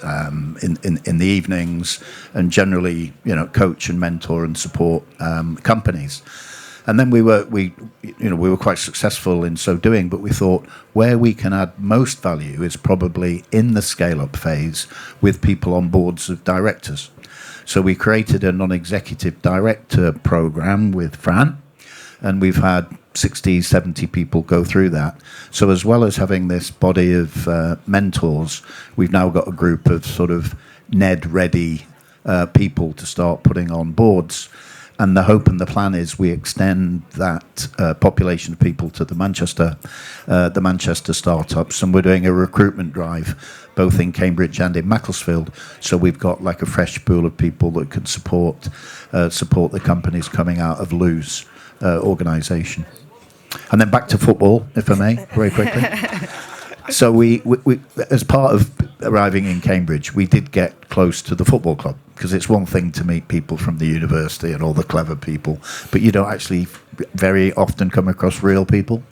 in the evenings, and generally, you know, coach and mentor and support companies. And then we were quite successful in so doing, but we thought where we can add most value is probably in the scale-up phase with people on boards of directors. So we created a non-executive director program with Fran, and we've had 60, 70 people go through that. So as well as having this body of mentors, we've now got a group of sort of NED-ready people to start putting on boards. And the hope and the plan is we extend that population of people to the Manchester startups, and we're doing a recruitment drive both in Cambridge and in Macclesfield. So we've got like a fresh pool of people that could support the companies coming out of Lou's organisation. And then back to football, if I may, very quickly. So we as part of arriving in Cambridge, we did get close to the football club, because it's one thing to meet people from the university and all the clever people, but you don't actually very often come across real people.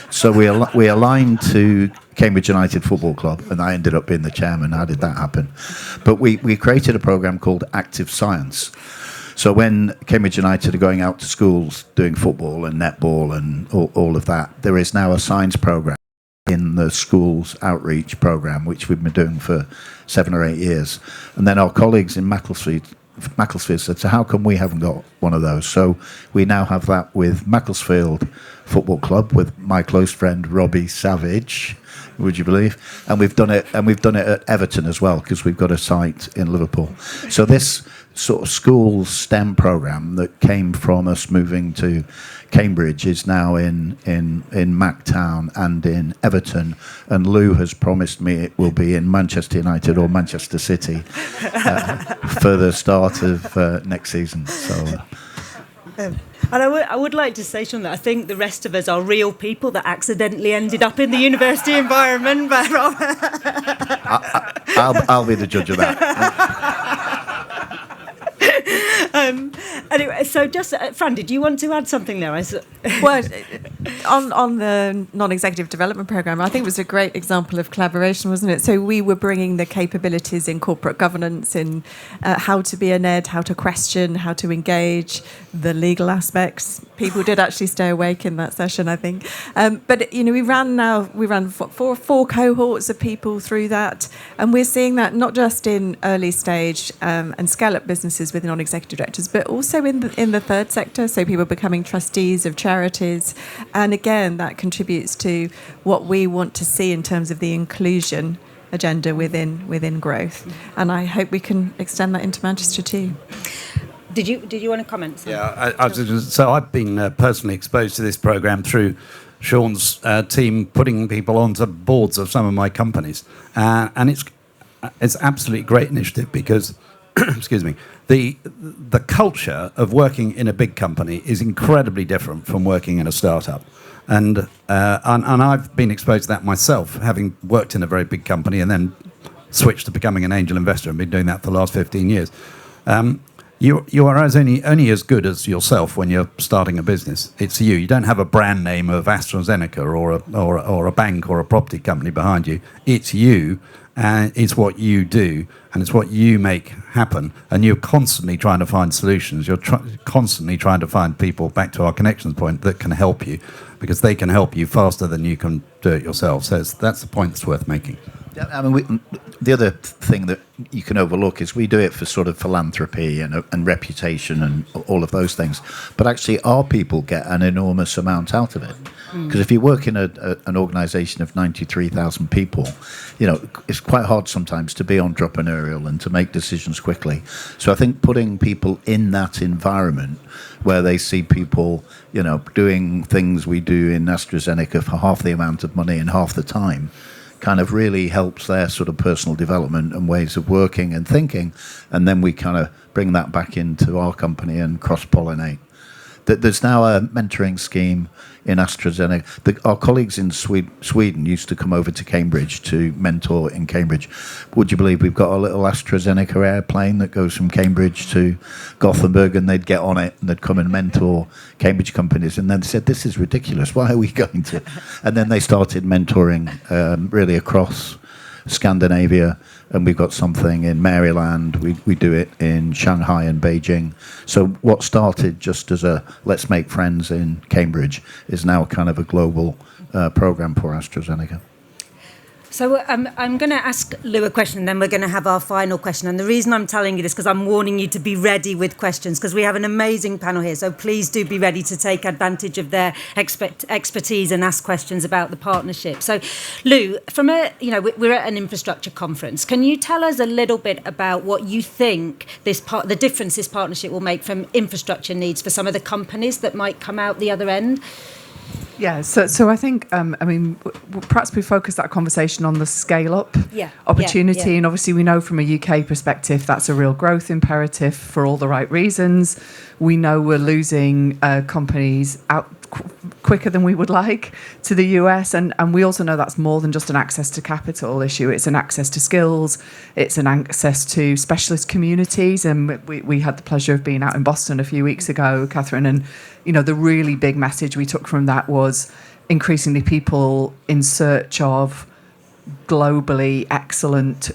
So we aligned to Cambridge United Football Club, and I ended up being the chairman. How did that happen? But we created a programme called Active Science. So when Cambridge United are going out to schools doing football and netball and all of that, there is now a science programme in the school's outreach programme, which we've been doing for 7 or 8 years. And then our colleagues in Macclesfield said, so how come we haven't got one of those? So we now have that with Macclesfield Football Club, with my close friend Robbie Savage, would you believe? And we've done it at Everton as well, because we've got a site in Liverpool. So this sort of school STEM programme that came from us moving to Cambridge is now in Mactown and in Everton, and Lou has promised me it will be in Manchester United or Manchester City for the start of next season. So. And I would like to say, Shaun, that I think the rest of us are real people that accidentally ended up in the university environment. But I'll be the judge of that. Anyway, so just, Fran, did you want to add something there? Well, on the non-executive development programme, I think it was a great example of collaboration, wasn't it? So we were bringing the capabilities in corporate governance, in how to be a NED, how to question, how to engage, the legal aspects. People did actually stay awake in that session, I think. But, we ran four cohorts of people through that, and we're seeing that not just in early stage and scale-up businesses with non-executive directors, but also in the third sector, so people becoming trustees of charities. And again, that contributes to what we want to see in terms of the inclusion agenda within growth. And I hope we can extend that into Manchester too. Did you want to comment? Yeah, so I've been personally exposed to this programme through Shaun's team putting people onto boards of some of my companies, and it's absolutely great initiative because excuse me, the culture of working in a big company is incredibly different from working in a startup. And I've been exposed to that myself, having worked in a very big company and then switched to becoming an angel investor and been doing that for the last 15 years. You are only as good as yourself when you're starting a business. It's you. You don't have a brand name of AstraZeneca or a bank or a property company behind you. It's you. And it's what you do, and it's what you make happen. And you're constantly trying to find solutions. You're constantly trying to find people, back to our connections point, that can help you, because they can help you faster than you can do it yourself. So that's the point that's worth making. I mean, the other thing that you can overlook is we do it for sort of philanthropy and reputation and all of those things. But actually, our people get an enormous amount out of it. Because if you work in an organisation of 93,000 people, it's quite hard sometimes to be entrepreneurial and to make decisions quickly. So I think putting people in that environment where they see people, doing things we do in AstraZeneca for half the amount of money and half the time, kind of really helps their sort of personal development and ways of working and thinking, and then we kind of bring that back into our company and cross-pollinate. There's now a mentoring scheme in AstraZeneca. Our colleagues in Sweden used to come over to Cambridge to mentor in Cambridge. Would you believe we've got a little AstraZeneca airplane that goes from Cambridge to Gothenburg, and they'd get on it and they'd come and mentor Cambridge companies, and then they said, this is ridiculous, why are we going to? And then they started mentoring really across Scandinavia, and we've got something in Maryland. We do it in Shanghai and Beijing. So what started just as a let's make friends in Cambridge is now kind of a global program for AstraZeneca. So I'm going to ask Lou a question, and then we're going to have our final question. And the reason I'm telling you this, because I'm warning you to be ready with questions, because we have an amazing panel here. So please do be ready to take advantage of their expertise and ask questions about the partnership. So, Lou, we're at an infrastructure conference. Can you tell us a little bit about what you think the difference this partnership will make from infrastructure needs for some of the companies that might come out the other end? Yeah, so I think, perhaps we focus that conversation on the scale-up opportunity. And obviously we know from a UK perspective that's a real growth imperative for all the right reasons. We know we're losing companies out quicker than we would like to the US. And we also know that's more than just an access to capital issue. It's an access to skills. It's an access to specialist communities. And we had the pleasure of being out in Boston a few weeks ago, Kathryn, and the really big message we took from that was increasingly people in search of globally excellent,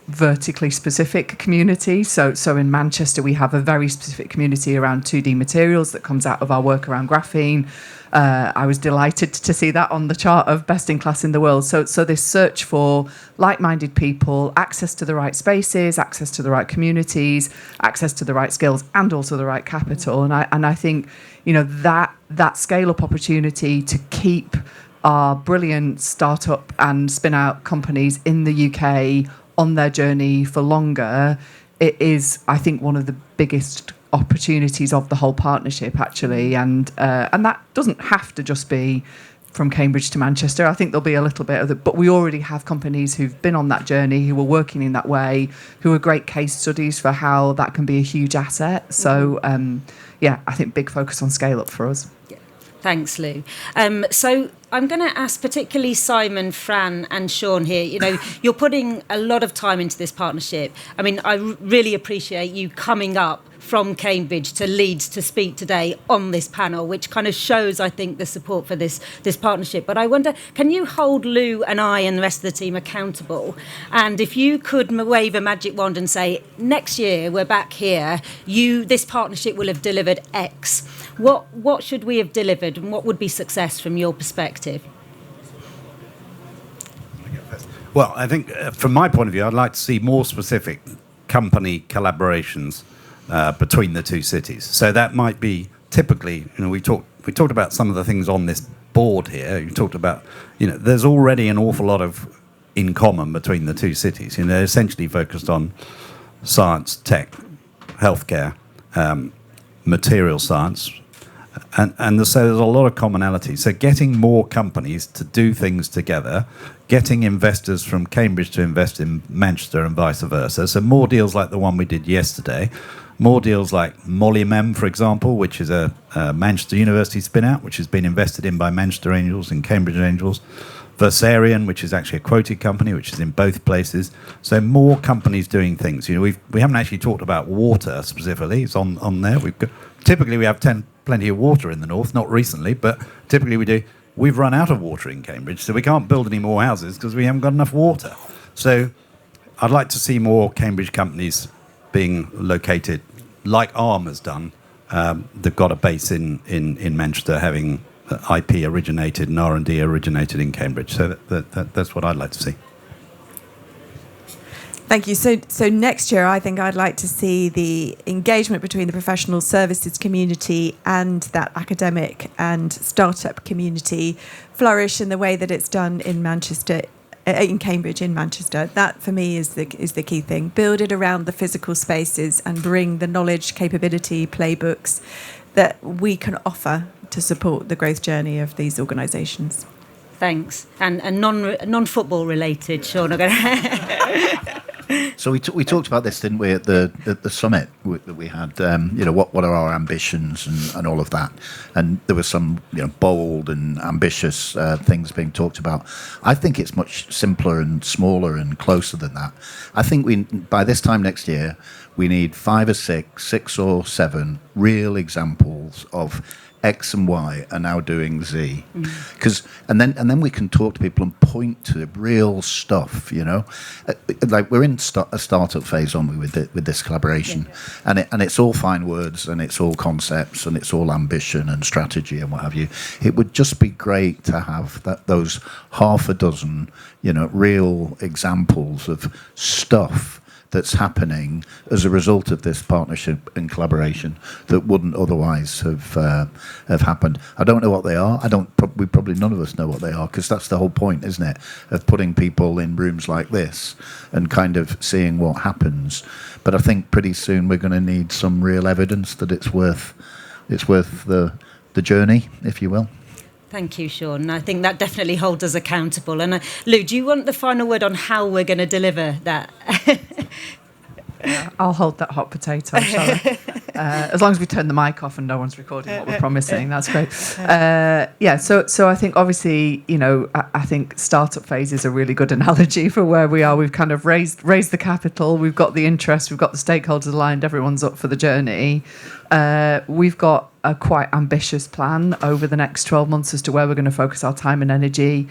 vertically specific communities. So in Manchester, we have a very specific community around 2D materials that comes out of our work around graphene. I was delighted to see that on the chart of best in class in the world. So this search for like-minded people, access to the right spaces, access to the right communities, access to the right skills, and also the right capital. And I think that scale-up opportunity to keep our brilliant startup and spin-out companies in the UK on their journey for longer, it is, I think, one of the biggest opportunities of the whole partnership, actually. And that doesn't have to just be from Cambridge to Manchester. I think there'll be a little bit of it, but we already have companies who've been on that journey, who are working in that way, who are great case studies for how that can be a huge asset. So, I think big focus on scale-up for us. Yeah. Thanks, Lou. So I'm going to ask particularly Simon, Fran and Shaun here. You're putting a lot of time into this partnership. I mean, I really appreciate you coming up from Cambridge to Leeds to speak today on this panel, which kind of shows, I think, the support for this partnership. But I wonder, can you hold Lou and I and the rest of the team accountable? And if you could wave a magic wand and say, next year we're back here, this partnership will have delivered X. What should we have delivered, and what would be success from your perspective? Well, I think from my point of view, I'd like to see more specific company collaborations between the two cities. So that might be typically, we talked about some of the things on this board here. You talked about, there's already an awful lot of in common between the two cities. They're essentially focused on science, tech, healthcare, material science, and so there's a lot of commonality. So getting more companies to do things together, getting investors from Cambridge to invest in Manchester and vice versa. So more deals like the one we did yesterday, more deals like Molymem, for example, which is a Manchester University spin-out, which has been invested in by Manchester Angels and Cambridge Angels. Versarion, which is actually a quoted company, which is in both places. So more companies doing things. We haven't actually talked about water specifically. It's on there. Typically we have plenty of water in the north, not recently, but typically we do. We've run out of water in Cambridge, so we can't build any more houses because we haven't got enough water. So I'd like to see more Cambridge companies being located like Arm has done. They've got a base in Manchester, having IP originated and R&D originated in Cambridge. So that's what I'd like to see. Thank you. So next year, I think I'd like to see the engagement between the professional services community and that academic and startup community flourish in the way that it's done in Manchester, in Cambridge, in Manchester. That for me is the key thing. Build it around the physical spaces and bring the knowledge, capability, playbooks that we can offer to support the growth journey of these organisations. Thanks. And non-football related, Shaun. So we talked about this, didn't we, at the summit that we had? What are our ambitions and all of that? And there were some bold and ambitious things being talked about. I think it's much simpler and smaller and closer than that. I think by this time next year we need 5 or 6 or 7 real examples of X and Y are now doing Z, because and then we can talk to people and point to real stuff, like we're in a startup phase, aren't we, with this collaboration, and it's all fine words and it's all concepts and it's all ambition and strategy and what have you. It would just be great to have those half a dozen, real examples of stuff that's happening as a result of this partnership and collaboration that wouldn't otherwise have happened. I don't know what they are. We probably none of us know what they are, because that's the whole point, isn't it, of putting people in rooms like this and kind of seeing what happens. But I think pretty soon we're going to need some real evidence that it's worth the journey, if you will. Thank you, Shaun. I think that definitely holds us accountable. And Lou, do you want the final word on how we're going to deliver that? I'll hold that hot potato, shall I? As long as we turn the mic off and no one's recording what we're promising, that's great. So I think obviously, I think startup phase is a really good analogy for where we are. We've kind of raised the capital, we've got the interest, we've got the stakeholders aligned, everyone's up for the journey. We've got a quite ambitious plan over the next 12 months as to where we're going to focus our time and energy.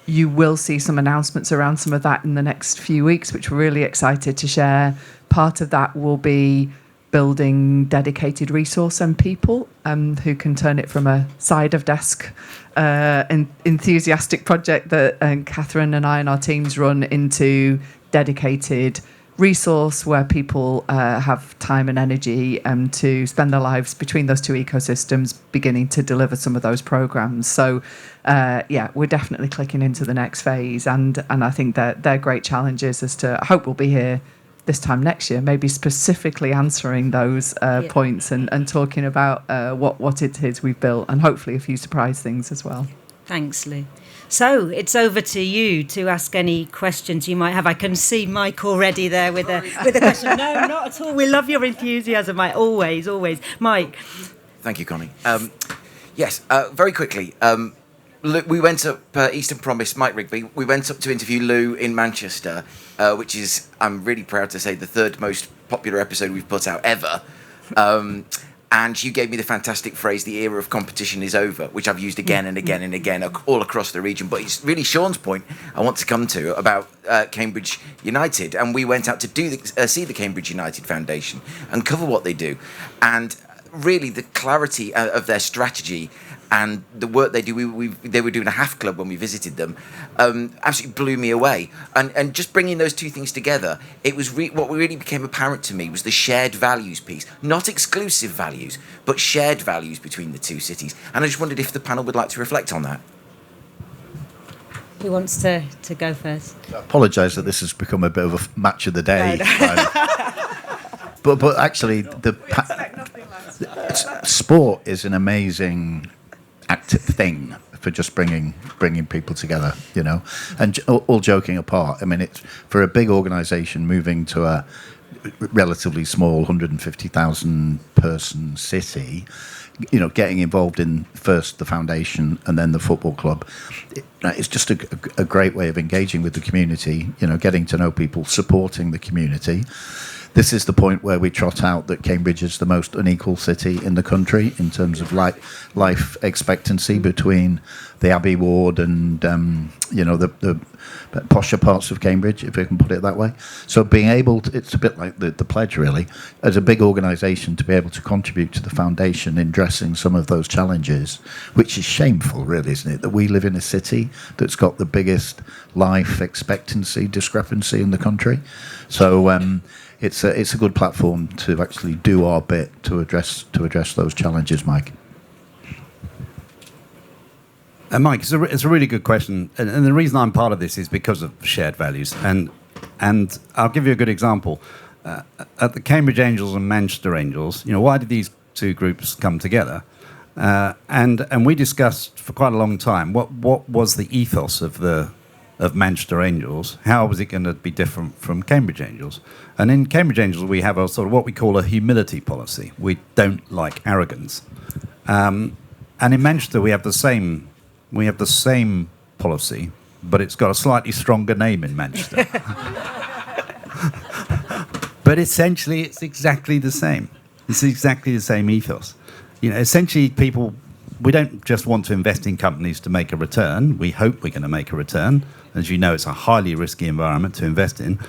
You will see some announcements around some of that in the next few weeks, which we're really excited to share. Part of that will be building dedicated resource and people who can turn it from a side of desk enthusiastic project that Kathryn and I and our teams run into dedicated resource where people have time and energy to spend their lives between those two ecosystems, beginning to deliver some of those programs. So, we're definitely clicking into the next phase, and I think that they're great challenges as to. I hope we'll be here this time next year, maybe specifically answering those points and talking about what it is we've built, and hopefully a few surprise things as well. Thanks, Lou. So it's over to you to ask any questions you might have. I can see Mike already there with a question. No, not at all. We love your enthusiasm, Mike. Always. Mike. Thank you, Connie. Yes, very quickly. We went up Eastern Promise, Mike Rigby. We went up to interview Lou in Manchester, which is, I'm really proud to say, the third most popular episode we've put out ever. And you gave me the fantastic phrase, the era of competition is over, which I've used again and again and again all across the region. But it's really Shaun's point I want to come to about Cambridge United. And we went out to see the Cambridge United Foundation and cover what they do. And really the clarity of their strategy and the work they do, they were doing a half club when we visited them, absolutely blew me away. And just bringing those two things together, it was what really became apparent to me was the shared values piece, not exclusive values, but shared values between the two cities. And I just wondered if the panel would like to reflect on that. Who wants to go first? I apologise that this has become a bit of a match of the day. But actually, sport is an amazing active thing for just bringing people together, And all joking apart, I mean, it's for a big organisation moving to a relatively small 150,000 person city, getting involved in first the foundation and then the football club. It's just a great way of engaging with the community, getting to know people, supporting the community. This is the point where we trot out that Cambridge is the most unequal city in the country in terms of life expectancy between the Abbey Ward and the posher parts of Cambridge, if I can put it that way. So being able to, it's a bit like the pledge really, as a big organisation to be able to contribute to the foundation in addressing some of those challenges, which is shameful really, isn't it, that we live in a city that's got the biggest life expectancy discrepancy in the country. So it's a good platform to actually do our bit to address those challenges, Mike. Mike, it's a really good question, and the reason I'm part of this is because of shared values. And I'll give you a good example. At the Cambridge Angels and Manchester Angels, why did these two groups come together? And we discussed for quite a long time what was the ethos of Manchester Angels. How was it going to be different from Cambridge Angels? And in Cambridge Angels, we have a sort of what we call a humility policy. We don't like arrogance. And in Manchester, we have the same policy, but it's got a slightly stronger name in Manchester. But essentially, it's exactly the same. It's exactly the same ethos. Essentially, people we don't just want to invest in companies to make a return. We hope we're going to make a return. As you know, it's a highly risky environment to invest in.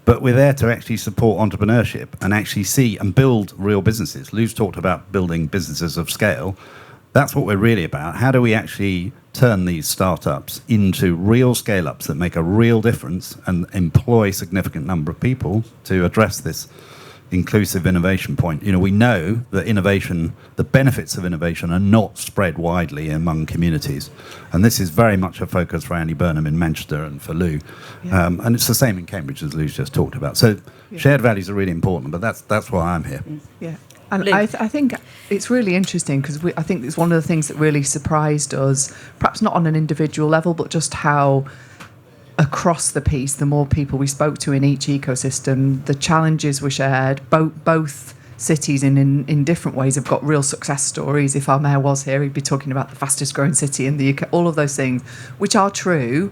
But we're there to actually support entrepreneurship and actually see and build real businesses. Lou's talked about building businesses of scale. That's what we're really about. How do we actually turn these startups into real scale-ups that make a real difference and employ a significant number of people to address this inclusive innovation point? You know, we know that innovation, the benefits of innovation are not spread widely among communities. And this is very much a focus for Andy Burnham in Manchester and for Lou. Yeah. And it's the same in Cambridge, as Lou's just talked about. So shared values are really important, but that's why I'm here. Yeah. And I think it's really interesting because I think it's one of the things that really surprised us, perhaps not on an individual level, but just how across the piece, the more people we spoke to in each ecosystem, the challenges were shared. Both cities in different ways have got real success stories. If our mayor was here, he'd be talking about the fastest growing city in the UK, all of those things, which are true.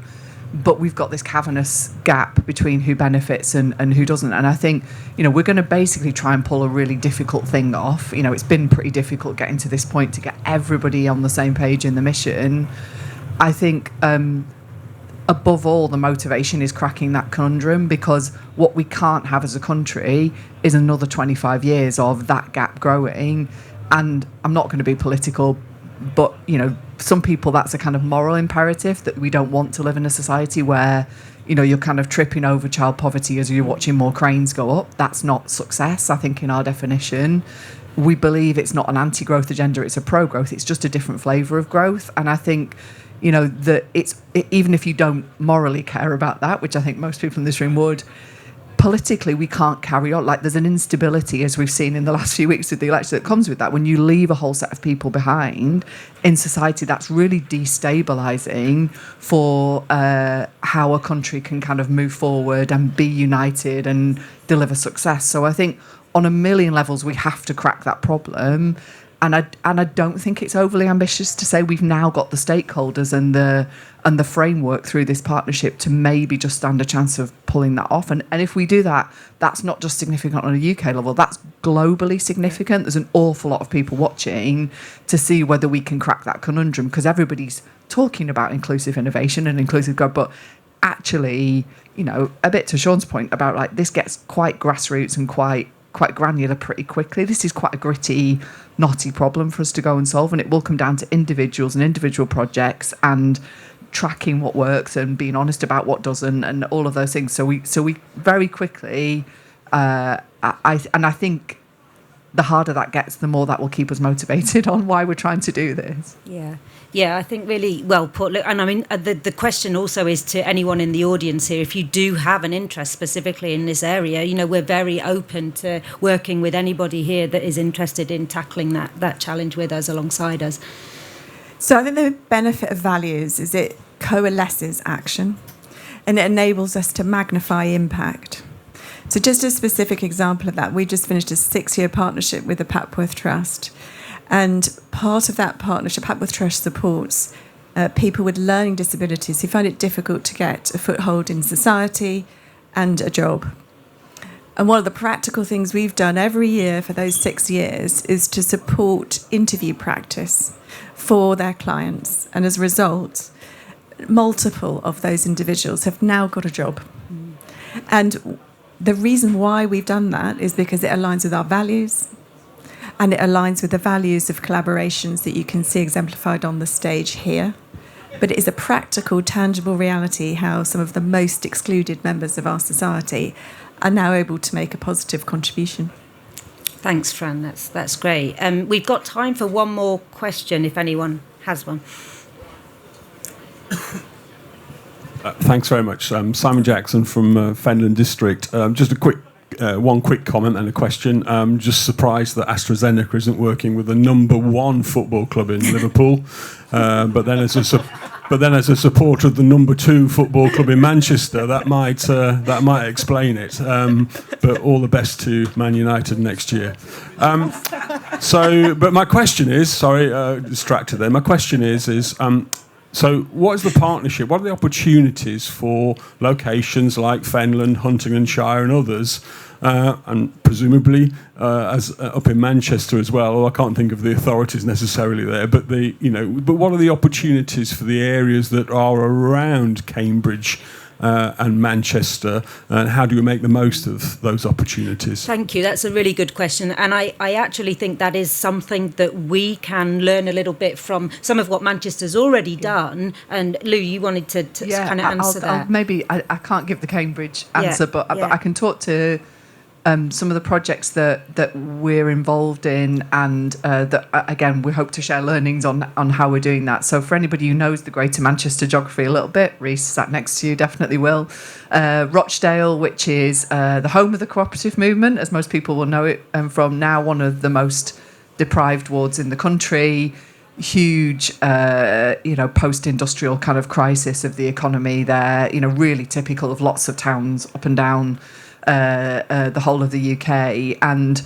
But we've got this cavernous gap between who benefits and who doesn't. And I think, you know, we're going to basically try and pull a really difficult thing off. You know, it's been pretty difficult getting to this point to get everybody on the same page in the mission. I think, above all, the motivation is cracking that conundrum, because what we can't have as a country is another 25 years of that gap growing. And I'm not going to be political, but, you know, some people, that's a kind of moral imperative that we don't want to live in a society where, you know, you're kind of tripping over child poverty as you're watching more cranes go up. That's not success, I think, in our definition. We believe it's not an anti-growth agenda, it's a pro-growth. It's just a different flavour of growth. And I think, you know, that even if you don't morally care about that, which I think most people in this room would, politically we can't carry on. Like, there's an instability, as we've seen in the last few weeks with the election, that comes with that. When you leave a whole set of people behind in society, that's really destabilising for how a country can kind of move forward and be united and deliver success. So I think on a million levels we have to crack that problem. And I don't think it's overly ambitious to say we've now got the stakeholders and the framework through this partnership to maybe just stand a chance of pulling that off. And if we do that, that's not just significant on a UK level, that's globally significant. There's an awful lot of people watching to see whether we can crack that conundrum, because everybody's talking about inclusive innovation and inclusive growth, but actually, you know, a bit to Shaun's point about, like, this gets quite grassroots and quite granular pretty quickly. This is quite a gritty, knotty problem for us to go and solve, and it will come down to individuals and individual projects and tracking what works and being honest about what doesn't and all of those things. So we very quickly, I think the harder that gets, the more that will keep us motivated on why we're trying to do this. Yeah, I think really well put. Look, and I mean, the question also is to anyone in the audience here, if you do have an interest specifically in this area, you know, we're very open to working with anybody here that is interested in tackling that challenge with us, alongside us. So I think the benefit of values is it coalesces action and it enables us to magnify impact. So just a specific example of that, we just finished a 6-year partnership with the Papworth Trust. And part of that partnership, Papworth Trust supports people with learning disabilities who find it difficult to get a foothold in society and a job. And one of the practical things we've done every year for those 6 years is to support interview practice for their clients. And as a result, multiple of those individuals have now got a job. And the reason why we've done that is because it aligns with our values, and it aligns with the values of collaborations that you can see exemplified on the stage here. But it is a practical, tangible reality how some of the most excluded members of our society are now able to make a positive contribution. Thanks, Fran. That's great. We've got time for one more question, if anyone has one. Thanks very much. Simon Jackson from Fenland District. Just a quick comment and a question. I'm just surprised that AstraZeneca isn't working with the number 1 football club in Liverpool. But then as a supporter of the number 2 football club in Manchester, that might explain it. But all the best to Man United next year. But my question is, distracted there. My question is So what is the partnership? What are the opportunities for locations like Fenland, Huntingdonshire and others, and presumably as up in Manchester as well? Although I can't think of the authorities necessarily there, but but what are the opportunities for the areas that are around Cambridge and Manchester, and how do we make the most of those opportunities? Thank you. That's a really good question. And I actually think that is something that we can learn a little bit from some of what Manchester's already done. And Lou, you wanted to kind of answer that. Maybe I can't give the Cambridge answer, but I can talk to some of the projects that we're involved in, and that again we hope to share learnings on how we're doing that. So for anybody who knows the Greater Manchester geography a little bit, Reese sat next to you, definitely will. Rochdale, which is the home of the cooperative movement, as most people will know it from now, one of the most deprived wards in the country. Huge, post-industrial kind of crisis of the economy there. Really typical of lots of towns up and down the whole of the UK, and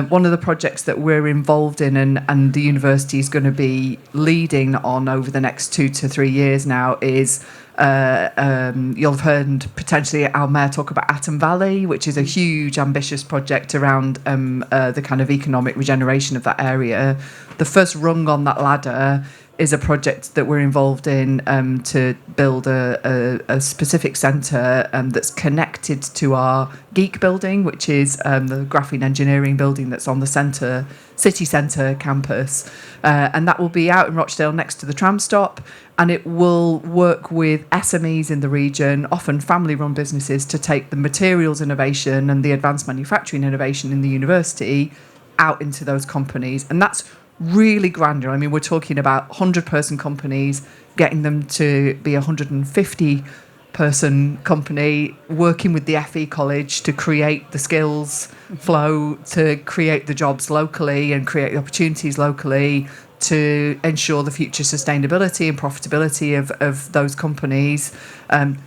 one of the projects that we're involved in and the university is going to be leading on over the next 2 to 3 years now is you'll have heard potentially our mayor talk about Atom Valley, which is a huge ambitious project around the kind of economic regeneration of that area. The first rung on that ladder is a project that we're involved in to build a specific centre that's connected to our Geek building, which is the graphene engineering building that's on the city centre campus. And that will be out in Rochdale next to the tram stop, and it will work with SMEs in the region, often family-run businesses, to take the materials innovation and the advanced manufacturing innovation in the university out into those companies. And that's really granular. I mean, we're talking about 100-person companies, getting them to be a 150-person company, working with the FE College to create the skills flow, to create the jobs locally and create the opportunities locally, to ensure the future sustainability and profitability of those companies.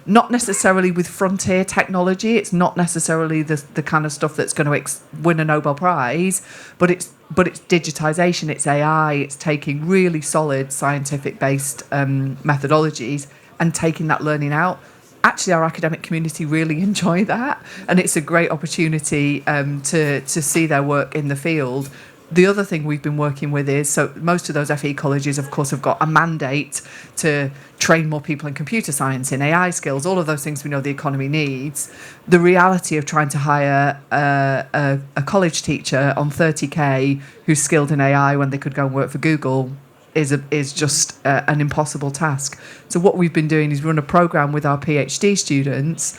Not necessarily with frontier technology. It's not necessarily the kind of stuff that's going to win a Nobel Prize, but it's digitisation, it's AI, it's taking really solid scientific-based methodologies and taking that learning out. Actually, our academic community really enjoy that, and it's a great opportunity to see their work in the field. The other thing we've been working with is, so most of those FE colleges, of course, have got a mandate to train more people in computer science, in AI skills, all of those things we know the economy needs. The reality of trying to hire a college teacher on 30k who's skilled in AI when they could go and work for Google is just an impossible task. So what we've been doing is run a programme with our PhD students,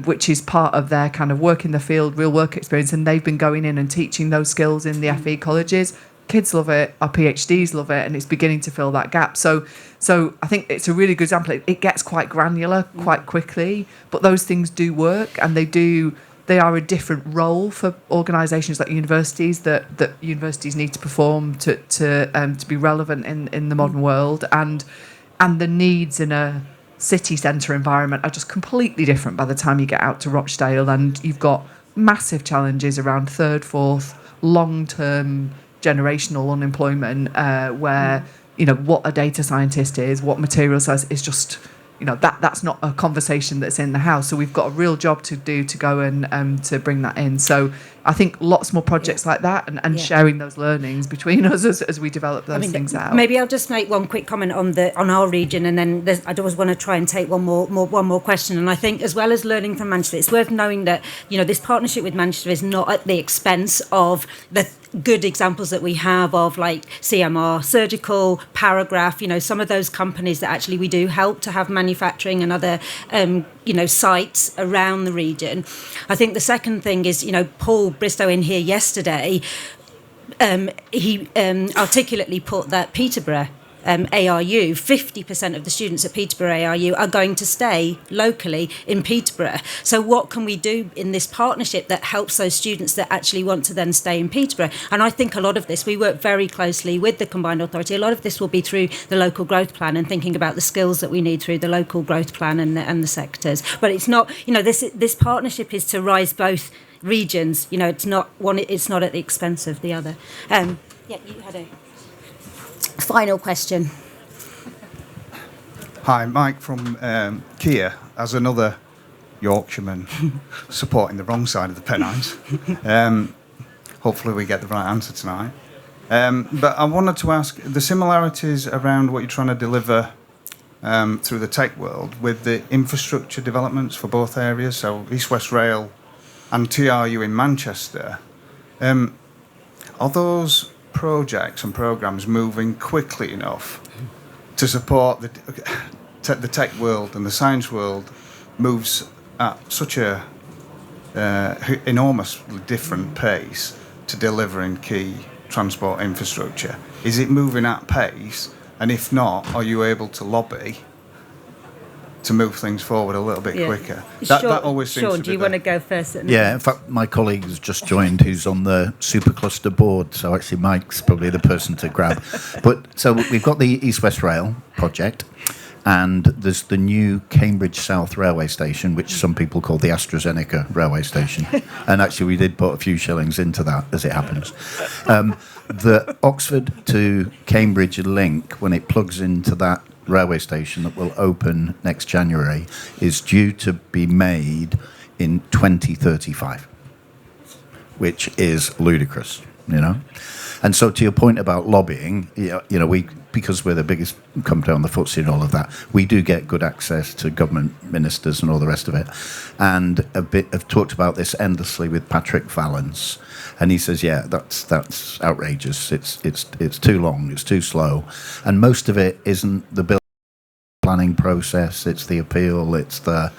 which is part of their kind of work in the field, real work experience, and they've been going in and teaching those skills in the FE colleges. Kids love it, our PhDs love it, and it's beginning to fill that gap. So I think it's a really good example. It gets quite granular quite quickly, but those things do work, and they are a different role for organisations like universities that universities need to perform to be relevant in the modern world, and the needs in a city centre environment are just completely different by the time you get out to Rochdale, and you've got massive challenges around third, fourth, long-term generational unemployment, where what a data scientist is, what material science is, just that's not a conversation that's in the house. So we've got a real job to do to go and to bring that in. So I think lots more projects like that and sharing those learnings between us as we develop those things out. Maybe I'll just make one quick comment on our region, and then I always want to try and take one more question. And I think, as well as learning from Manchester, it's worth knowing that this partnership with Manchester is not at the expense of the good examples that we have of, like CMR Surgical, Paragraph, some of those companies that actually we do help to have manufacturing and other sites around the region. I think the second thing is, Paul Bristow in here yesterday, he articulately put that Peterborough ARU, 50% of the students at Peterborough ARU are going to stay locally in Peterborough. So what can we do in this partnership that helps those students that actually want to then stay in Peterborough? And I think a lot of this, we work very closely with the Combined Authority. A lot of this will be through the local growth plan and thinking about the skills that we need through the local growth plan and the sectors. But it's not, this partnership is to rise both regions. It's not at the expense of the other. You had a final question. Hi, Mike from Kia, as another Yorkshireman supporting the wrong side of the Pennines. Hopefully we get the right answer tonight. But I wanted to ask the similarities around what you're trying to deliver through the tech world with the infrastructure developments for both areas, so East West Rail and TRU in Manchester. Are those projects and programmes moving quickly enough to support the tech world and the science world moves at such a enormously different pace to delivering key transport infrastructure? Is it moving at pace? And if not, are you able to lobby to move things forward a little bit quicker? That always seems Shaun, to do be you want to go first? Yeah, in fact, my colleague has just joined who's on the supercluster board, so actually Mike's probably the person to grab. But so we've got the East West Rail project, and there's the new Cambridge South Railway Station, which some people call the AstraZeneca railway station. And actually we did put a few shillings into that, as it happens. The Oxford to Cambridge link, when it plugs into that railway station that will open next January, is due to be made in 2035, which is ludicrous, you know. And so to your point about lobbying, you know, because we're the biggest company on the FTSE and all of that, we do get good access to government ministers and all the rest of it. And I've talked about this endlessly with Patrick Vallance, and he says, yeah, that's outrageous. It's too long, it's too slow, and most of it isn't the planning process. It's the appeal. It's the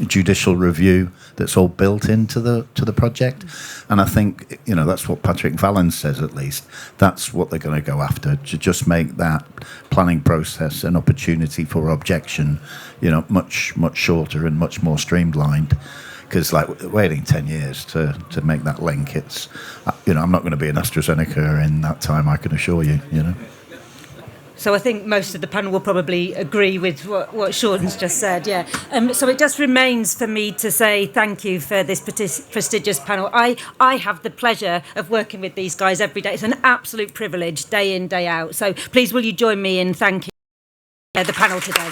judicial review that's all built into the project. And I think, you know, that's what Patrick Vallance says, at least. That's what they're going to go after, to just make that planning process an opportunity for objection, you know, much, much shorter and much more streamlined. Because, like, waiting 10 years to make that link, it's, you know, I'm not going to be an AstraZeneca in that time, I can assure you, you know. So I think most of the panel will probably agree with what Shaun's just said, yeah. So it just remains for me to say thank you for this prestigious panel. I have the pleasure of working with these guys every day. It's an absolute privilege, day in, day out. So please will you join me in thanking the panel today.